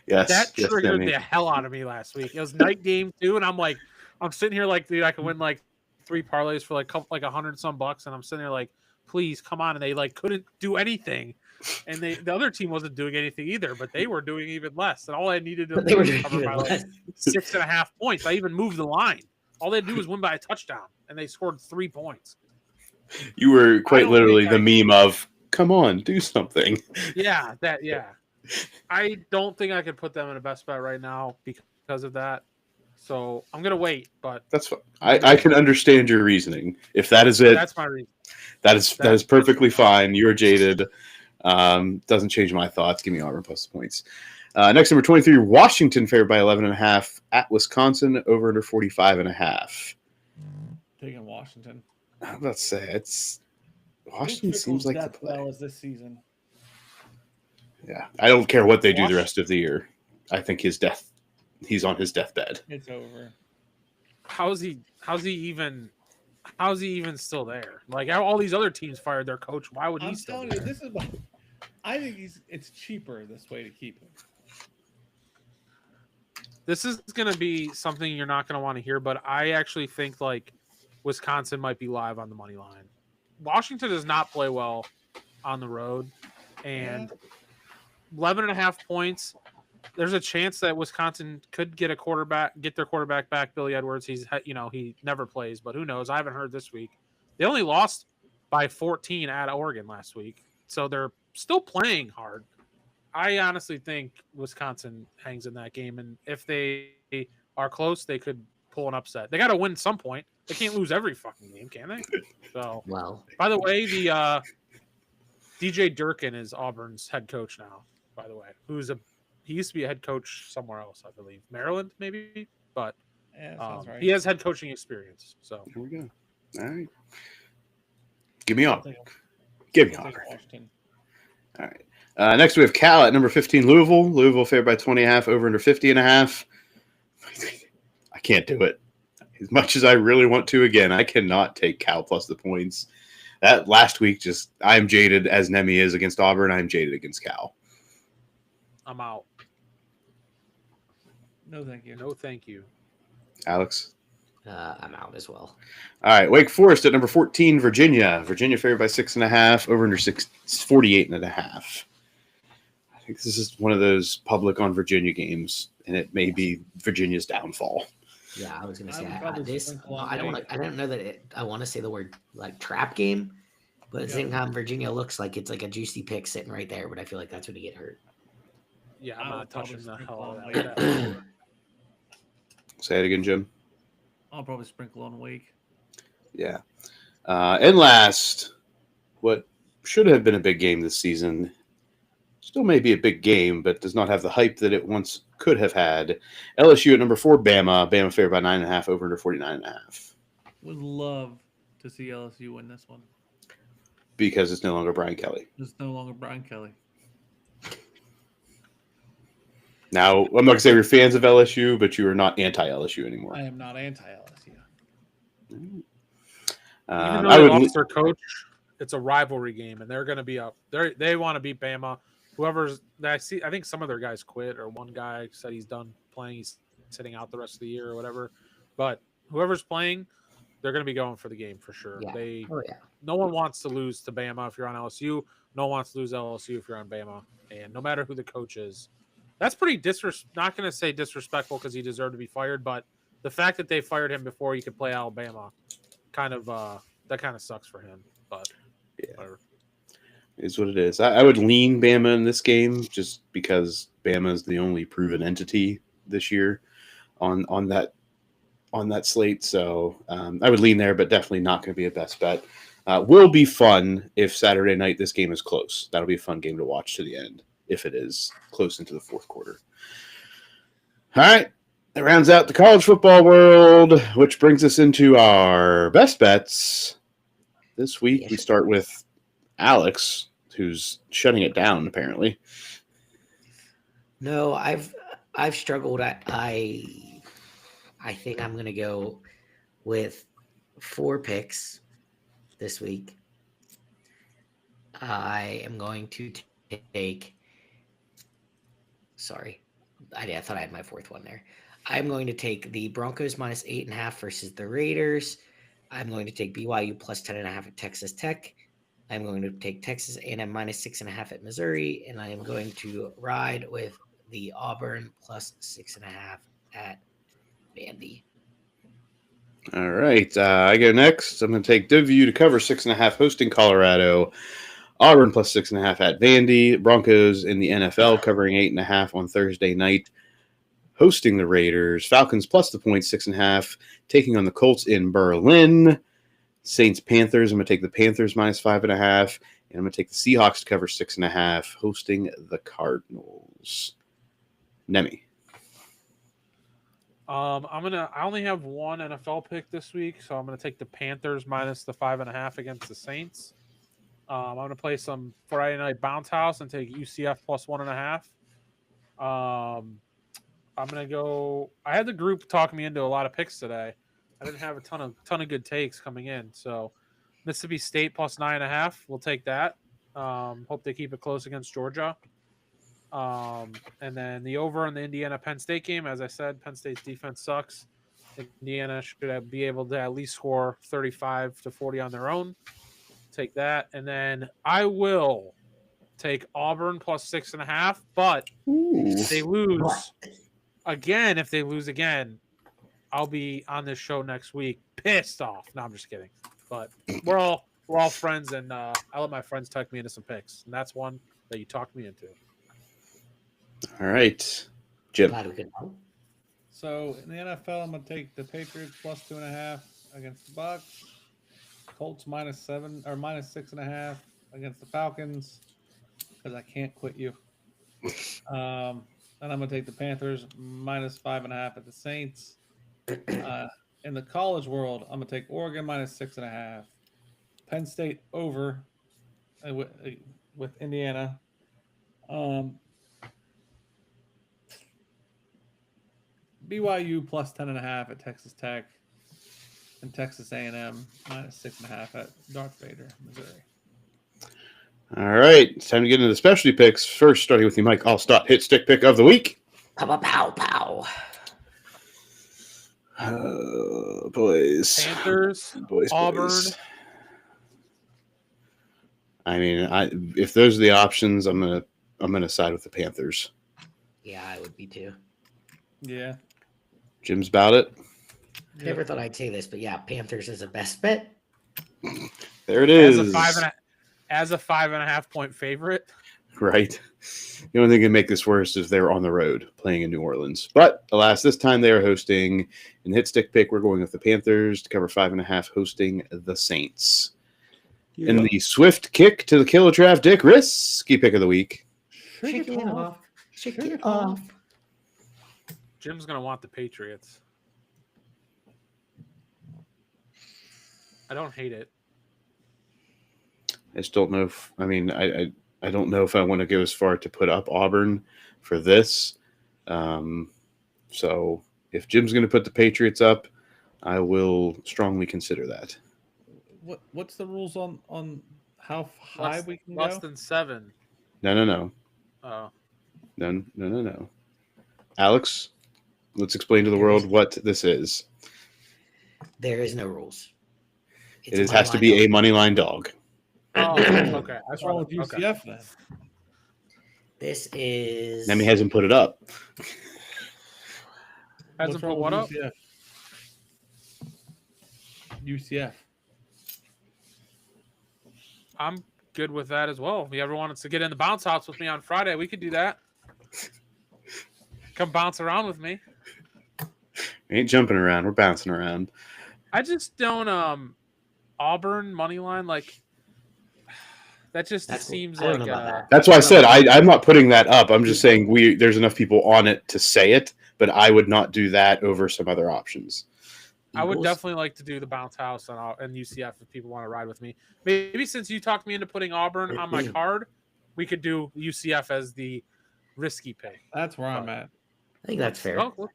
Yes, That yes, triggered Neme. the hell out of me last week. It was night game too, and I'm sitting here like, dude, I could win like 3 parlays for like $100 some bucks, and I'm sitting there like, please come on, and they like couldn't do anything, and the other team wasn't doing anything either, but they were doing even less, and all I needed to They do were was doing cover even by like less. 6.5 points. I even moved the line. All they do is win by a touchdown, and they scored 3 points. You were I quite don't literally think the meme of, come on, do something. Yeah. I don't think I could put them in a best bet right now because of that. So I'm gonna wait, but That's fine. I can understand your reasoning. If that is it, that's my reason. that is perfectly fine. You're jaded. Doesn't change my thoughts. Give me Auburn plus the points. Next, number 23, Washington favored by 11.5 at Wisconsin, over under 45.5. Taking Washington. I'm about to say it's Washington Fickle's seems like the death play. knell is this season. Yeah, I don't care what they do the rest of the year. I think he's on his deathbed. It's over. How's he even still there? Like all these other teams fired their coach. Why would he I'm still telling be you, there? this is. I think it's cheaper this way to keep him. This is going to be something you're not going to want to hear, but I actually think like Wisconsin might be live on the money line. Washington does not play well on the road, and 11.5 points. There's a chance that Wisconsin could get their quarterback back, Billy Edwards. He never plays, but who knows? I haven't heard this week. They only lost by 14 at Oregon last week, so they're still playing hard. I honestly think Wisconsin hangs in that game, and if they are close, they could pull an upset. They got to win at some point. They can't lose every fucking game, can they? So, Well, by the way, the DJ Durkin is Auburn's head coach now. By the way, he used to be a head coach somewhere else, I believe, Maryland maybe, but Yeah, sounds right. he has head coaching experience. So Here we go. All right. Give me I'll Auburn. take- Give me I'll take Auburn. Washington. All right. Next, we have Cal at number 15, Louisville. Louisville favored by 20.5, over under 50.5. I can't do it. As much as I really want to, again, I cannot take Cal plus the points. That last week, I'm jaded as Neme is against Auburn. I'm jaded against Cal. I'm out. No, thank you. No, thank you. Alex? I'm out as well. All right. Wake Forest at number 14, Virginia. Virginia favored by 6.5, over under 48.5. I think this is one of those public on Virginia games, and it may be Virginia's downfall. Yeah, I was gonna I say would probably this. sprinkle on I don't. Wake. I don't know that I want to say the word like trap game, but at the same time, Virginia looks like it's like a juicy pick sitting right there. But I feel like that's when you get hurt. Yeah, I I'm would not probably touching the sprinkle hell on out Wake. of that. Say it again, Jim. I'll probably sprinkle on Wake. Yeah. And last, what should have been a big game this season, still may be a big game, but does not have the hype that it once could have had. LSU at number 4, Bama. Bama favored by 9.5, over under 49.5. Would love to see LSU win this one. Because it's no longer Brian Kelly. It's no longer Brian Kelly. Now, I'm not going to say you're fans of LSU, but you are not anti-LSU anymore. I am not anti-LSU. Even I though they would. lost their coach, it's a rivalry game, and they're going to be up. They want to beat Bama. Whoever's I think some of their guys quit, or one guy said he's done playing. He's sitting out the rest of the year or whatever. But whoever's playing, they're going to be going for the game for sure. Yeah. Oh yeah. No one wants to lose to Bama if you're on LSU. No one wants to lose LSU if you're on Bama. And no matter who the coach is, that's pretty not going to say disrespectful because he deserved to be fired, but the fact that they fired him before he could play Alabama, that kind of sucks for him. But whatever. Is what it is. I would lean Bama in this game just because Bama is the only proven entity this year on that slate. So I would lean there, but definitely not going to be a best bet. Will be fun if Saturday night this game is close. That'll be a fun game to watch to the end if it is close into the fourth quarter. All right. That rounds out the college football world, which brings us into our best bets. This week we start with Alex, who's shutting it down apparently. No, I've struggled. I think I'm gonna go with 4 picks this week. I am going to take. Sorry, I thought I had my 4th one there. I'm going to take the Broncos minus 8.5 versus the Raiders. I'm going to take BYU plus 10.5 at Texas Tech. I'm going to take Texas A&M minus 6.5 at Missouri, and I am going to ride with the Auburn plus 6.5 at Vandy. All right, I go next. I'm going to take WVU to cover 6.5 hosting Colorado. Auburn plus 6.5 at Vandy. Broncos in the NFL covering 8.5 on Thursday night, hosting the Raiders. Falcons plus the point 6.5, taking on the Colts in Berlin. Saints Panthers. I'm going to take the Panthers minus 5.5, and I'm going to take the Seahawks to cover 6.5, hosting the Cardinals. Neme. I only have one NFL pick this week, so I'm gonna take the Panthers minus the 5.5 against the Saints. I'm gonna play some Friday night bounce house and take UCF plus 1.5. I'm gonna go. I had the group talking me into a lot of picks today. I didn't have a ton of good takes coming in, so Mississippi State plus 9.5. We'll take that. Hope they keep it close against Georgia. And then the over on the Indiana Penn State game, as I said, Penn State's defense sucks. Indiana should be able to at least score 35 to 40 on their own. Take that. And then I will take Auburn plus 6.5. But if they lose again, I'll be on this show next week pissed off. No, I'm just kidding. But we're all friends, and I let my friends tuck me into some picks. And that's one that you talked me into. All right, Jim. Glad we could help. So in the NFL, I'm gonna take the Patriots plus 2.5 against the Bucks. Colts -7 or -6.5 against the Falcons because I can't quit you. And I'm gonna take the Panthers -5.5 at the Saints. In the college world, I'm gonna take Oregon -6.5. Penn State over with Indiana. BYU plus 10.5 at Texas Tech, and Texas A&M -6.5 at Darth Vader, Missouri. All right, it's time to get into the specialty picks. First, starting with you, Mike Allstott, hit stick pick of the week. Pow, pow, pow. Boys, Panthers, boys, Auburn. boys. I mean, if those are the options, I'm gonna side with the Panthers. Yeah, I would be too. Yeah. Jim's about it. I never thought I'd say this, but yeah, Panthers is a best bet. There it is. As a 5.5 point favorite. Right. The only thing that can make this worse is they're on the road playing in New Orleans. But alas, this time they are hosting in the hit stick pick. We're going with the Panthers to cover 5.5, hosting the Saints. Yeah. In the swift kick to the killer draft, Dick risky pick of the week. Shake it off. Shake it off. Jim's going to want the Patriots. I don't hate it. I just don't know if I don't know if I want to go as far to put up Auburn for this. So if Jim's going to put the Patriots up, I will strongly consider that. What's the rules on how high we can less go? than 7. No. Oh. No. Alex, let's explain to the world what this is. There is no rules. It has to be a money line dog. Oh, okay. What's wrong with UCF then? This is. Neme hasn't put it up. Hasn't put what up? UCF. I'm good with that as well. If you ever wanted to get in the bounce house with me on Friday, we could do that. Come bounce around with me. We ain't jumping around. We're bouncing around. I just don't Auburn money line like that just seems I don't like know about that. That's why I said I'm not putting that up. I'm just saying there's enough people on it to say it, but I would not do that over some other options. I would Eagles. definitely like to do the bounce house and UCF if people want to ride with me. Maybe since you talked me into putting Auburn on my card, we could do UCF as the risky pick. That's where I'm at. I think that's fair. Oh, well,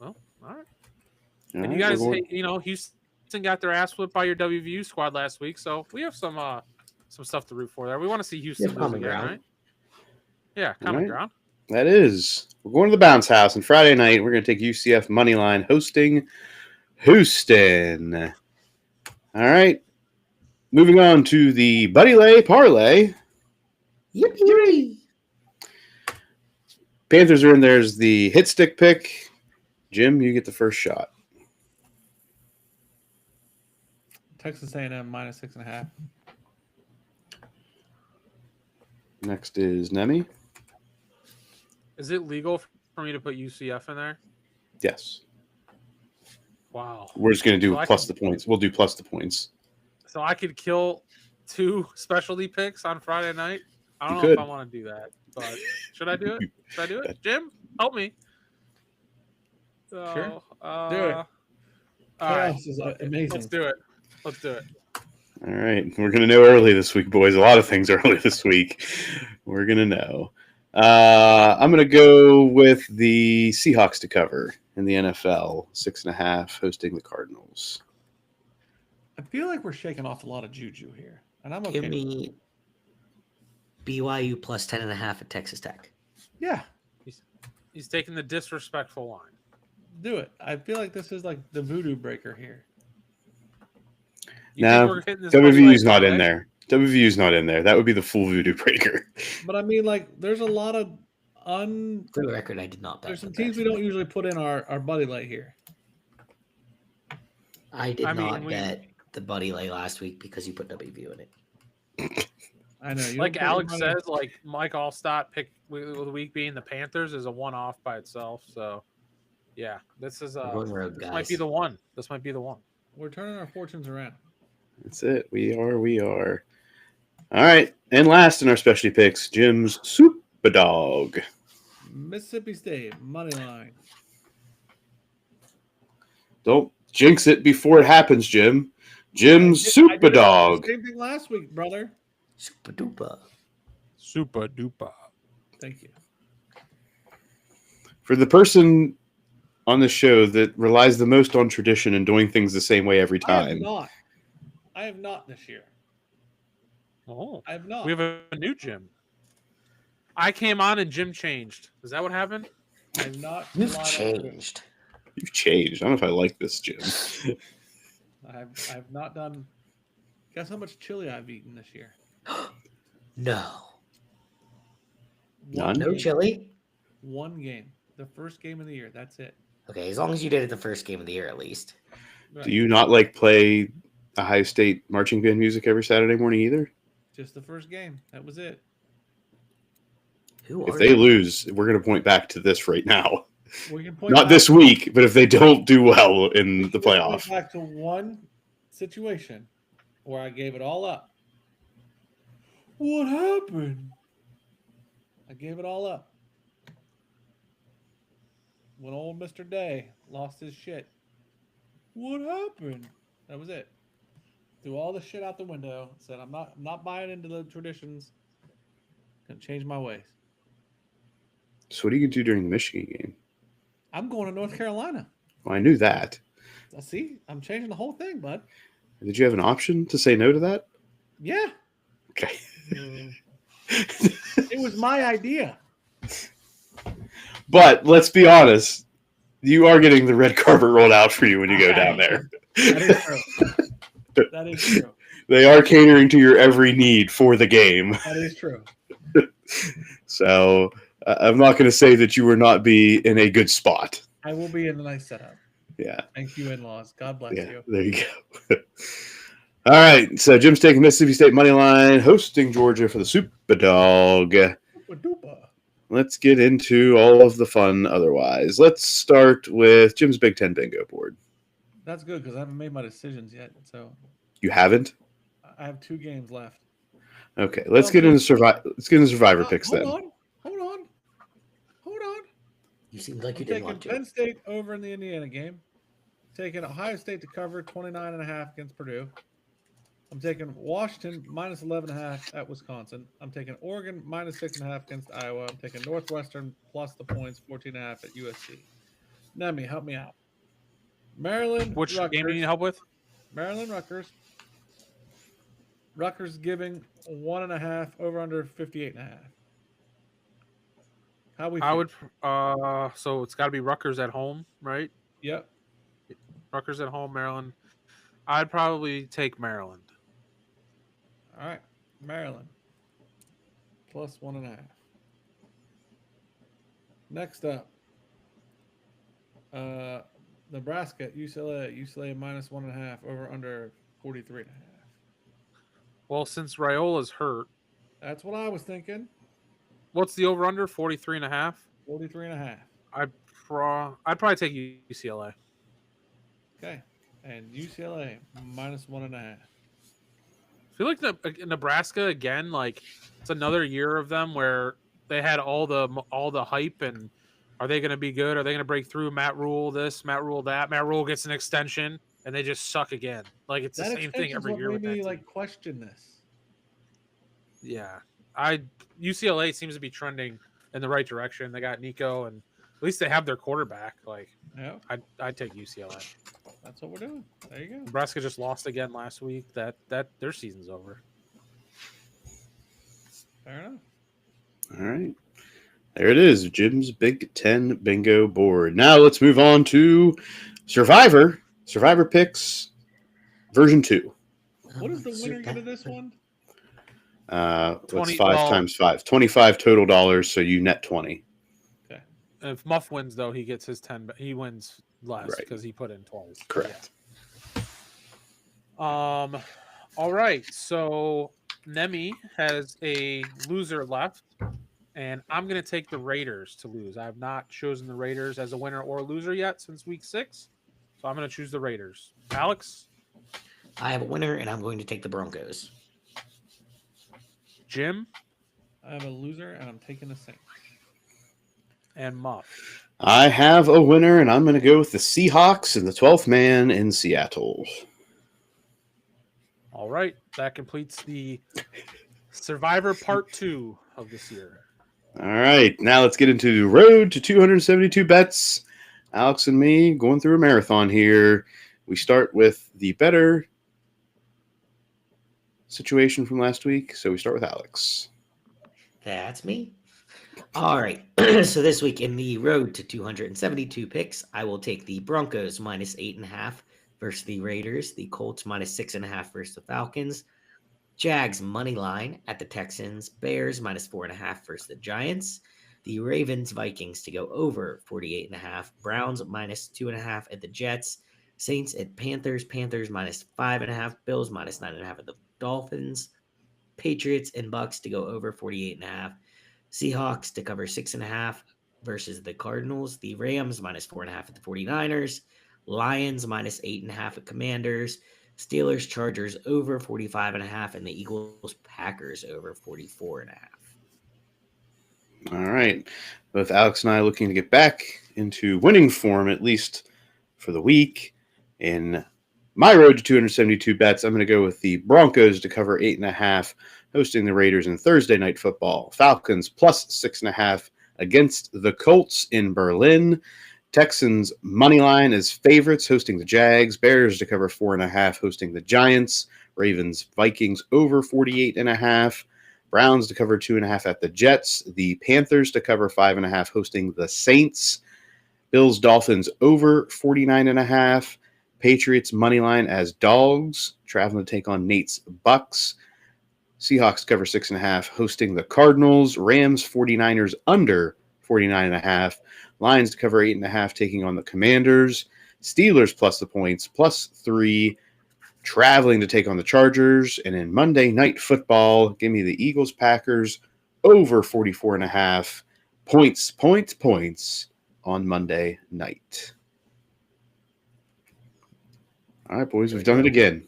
all right. All And right, you guys, we're going- Houston got their ass whipped by your WVU squad last week, so we have some stuff to root for there. We want to see Houston lose common again, ground. right? Yeah, common right. ground. That is. We're going to the bounce house, and Friday night we're going to take UCF money line hosting Houston. All right. Moving on to the Buddy Lay Parlay. Yippee! Panthers are in there as the hit stick pick. Jim, you get the first shot. Texas A&M -6.5. Next is Neme. Is it legal for me to put UCF in there? Yes. Wow. We're just going to do So I plus could- the points. We'll do plus the points. So I could kill 2 specialty picks on Friday night. I don't You know if could. I want to do that, but should I do it? Should I do it? Jim, help me. So, Sure. Do it. All right. Chaos is amazing. Let's do it. Let's do it. All right. We're going to know early this week, boys. A lot of things early this week. We're going to know. I'm going to go with the Seahawks to cover in the NFL, 6.5, hosting the Cardinals. I feel like we're shaking off a lot of juju here, and I'm okay. Give me BYU plus 10.5 at Texas Tech. Yeah, He's taking the disrespectful line. Do it. I feel like this is like the voodoo breaker here. You No, think we're hitting this money WVU's line not in parlay? there. WVU's not in there. That would be the full voodoo breaker. But I mean, like, there's a lot of For the record, I did not bet. There's some the teams we bet. don't usually put in our buddy light here. I did I mean, not we- bet the buddy lay last week because you put WVU in it. I know. You Like don't put your Alex money- says, like Mike Allstott picked the week being the Panthers is a one-off by itself. So, yeah, this is We're going road, this might be guys. the one. This might be the one. we're turning our fortunes around. That's it. We are. All right. And last in our specialty picks, Jim's Super Dog. Mississippi State money line. Don't jinx it before it happens, Jim. Jim's I Super did Dog. the same thing last week, brother. Super duper. Super duper. Thank you. For the person on the show that relies the most on tradition and doing things the same way every I have time. not. I have not this year. Oh, I have not. we have a new Jim. I came on and Jim changed. Is that what happened? I have not. You've relied on tradition. changed. You've changed. I don't know if I like this, Jim. I've not done. Guess how much chili I've eaten this year? No. None? No game. chili? One game. The first game of the year. That's it. Okay, as long as you did it the first game of the year at least. Right. Do you not like play Ohio State marching band music every Saturday morning either? Just the first game. That was it. Who If are they you? lose, we're going to point back to this right now. We can point Not back- this week, but if they don't do well in we the can point playoff. Back to one situation where I gave it all up. What happened? I gave it all up. When old Mr. Day lost his shit. What happened? That was it. Threw all the shit out the window. Said I'm not buying into the traditions. Gonna change my ways. So what are you going to do during the Michigan game? I'm going to North Carolina. Well, I knew that. See, I'm changing the whole thing, bud. Did you have an option to say no to that? Yeah. Okay. It was my idea. But let's be honest. You are getting the red carpet rolled out for you when you go down there. That is true. That is true. They are catering to your every need for the game. That is true. So I'm not going to say that you will not be in a good spot. I will be in a nice setup. Yeah. Thank you, in-laws. God bless Yeah. you. There you go. All right. So Jim's taking Mississippi State money line, hosting Georgia for the Super Dog. Oopa-doopa. Let's get into all of the fun otherwise. Let's start with Jim's Big Ten bingo board. That's good because I haven't made my decisions yet. So You haven't? I have 2 games left. Okay. Let's get into Survivor picks Hold then. Hold on. You seemed like I'm you didn't taking want to. Penn State over in the Indiana game. Taking Ohio State to cover 29.5 against Purdue. I'm taking Washington minus 11.5 at Wisconsin. I'm taking Oregon minus 6.5 against Iowa. I'm taking Northwestern plus the points 14.5 at USC. Neme, help me out. Maryland. Which Rutgers. game do you need help with? Maryland, Rutgers. Rutgers giving 1.5 over under 58.5. How we? I feel? would. So it's got to be Rutgers at home, right? Yep. Rutgers at home, Maryland. I'd probably take Maryland. All right, Maryland plus 1.5. Next up, Nebraska at UCLA. UCLA minus 1.5 over under 43.5. Well, since Raiola's hurt, That's what I was thinking. what's the over under? 43.5. 43.5. I'd probably take UCLA. Okay, and UCLA minus 1.5. I feel like Nebraska again. Like it's another year of them where they had all the hype, and are they going to be good? Are they going to break through? Matt Rule this, Matt Rule that. Matt Rule gets an extension, and they just suck again. Like it's the same thing every year with made that me team. like question this. Yeah, UCLA seems to be trending in the right direction. They got Nico, and at least they have their quarterback. Like Yeah, I'd take UCLA. that's what we're doing. There you go. Nebraska just lost again last week. That their season's over. Fair enough. All right. There it is, Jim's Big Ten bingo board. Now let's move on to Survivor Picks version 2. What is the winner get of this one? What's 20 5 well- times 5? 25 total dollars, so you net 20. If Muff wins, though, he gets his 10. He wins less Right. because he put in twice. Correct. All right. So Neme has a loser left, and I'm going to take the Raiders to lose. I have not chosen the Raiders as a winner or a loser yet since week 6, so I'm going to choose the Raiders. Alex, I have a winner, and I'm going to take the Broncos. Jim, I have a loser, and I'm taking the Saints. and Muff. I have a winner, and I'm going to go with the Seahawks and the 12th man in Seattle. All right. That completes the Survivor Part 2 of this year. All right, now let's get into the road to 272 bets. Alex and me going through a marathon here. We start with the better situation from last week, so we start with Alex. That's me. All right. So this week in the road to 272 picks, I will take the Broncos minus 8.5 versus the Raiders, the Colts minus 6.5 versus the Falcons, Jags money line at the Texans, Bears minus 4.5 versus the Giants, the Ravens Vikings to go over 48.5, Browns minus 2.5 at the Jets, Saints at Panthers minus 5.5, Bills minus 9.5 at the Dolphins, Patriots and Bucks to go over 48.5, Seahawks to cover 6.5 versus the Cardinals, the Rams minus 4.5 at the 49ers, Lions minus 8.5 at Commanders, Steelers Chargers over 45.5, and the Eagles Packers over 44.5. All right, both Alex and I looking to get back into winning form, at least for the week. In my road to 272 bets, I'm going to go with the Broncos to cover 8.5, hosting the Raiders in Thursday Night Football. Falcons plus 6.5 against the Colts in Berlin. Texans money line as favorites, hosting the Jags. Bears to cover 4.5, hosting the Giants. Ravens Vikings over 48.5. Browns to cover 2.5 at the Jets. The Panthers to cover 5.5, hosting the Saints. Bills Dolphins over 49.5. Patriots money line as dogs, traveling to take on Nate's Bucks. Seahawks cover 6.5, hosting the Cardinals. Rams 49ers under 49.5. Lions to cover 8.5, taking on the Commanders. Steelers plus the points, plus 3, traveling to take on the Chargers. And in Monday Night Football, give me the Eagles Packers over 44.5. Points on Monday night. All right, boys, we've done it again.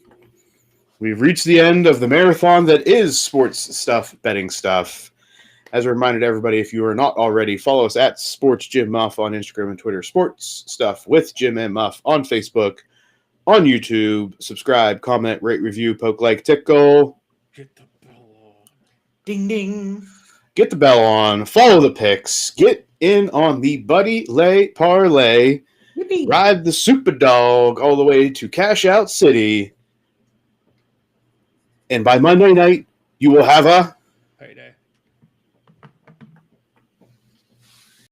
We've reached the end of the marathon that is sports stuff, betting stuff. As a reminder to everybody, if you are not already, follow us at Sports Jim Muff on Instagram and Twitter. Sports Stuff with Jim and Muff on Facebook, on YouTube. Subscribe, comment, rate, review, poke, like, tickle. Get the bell on. Ding, ding. Get the bell on. Follow the picks. Get in on the Buddy Lay Parlay. Yippee. Ride the Super Dog all the way to Cash Out City. And by Monday night, you will have a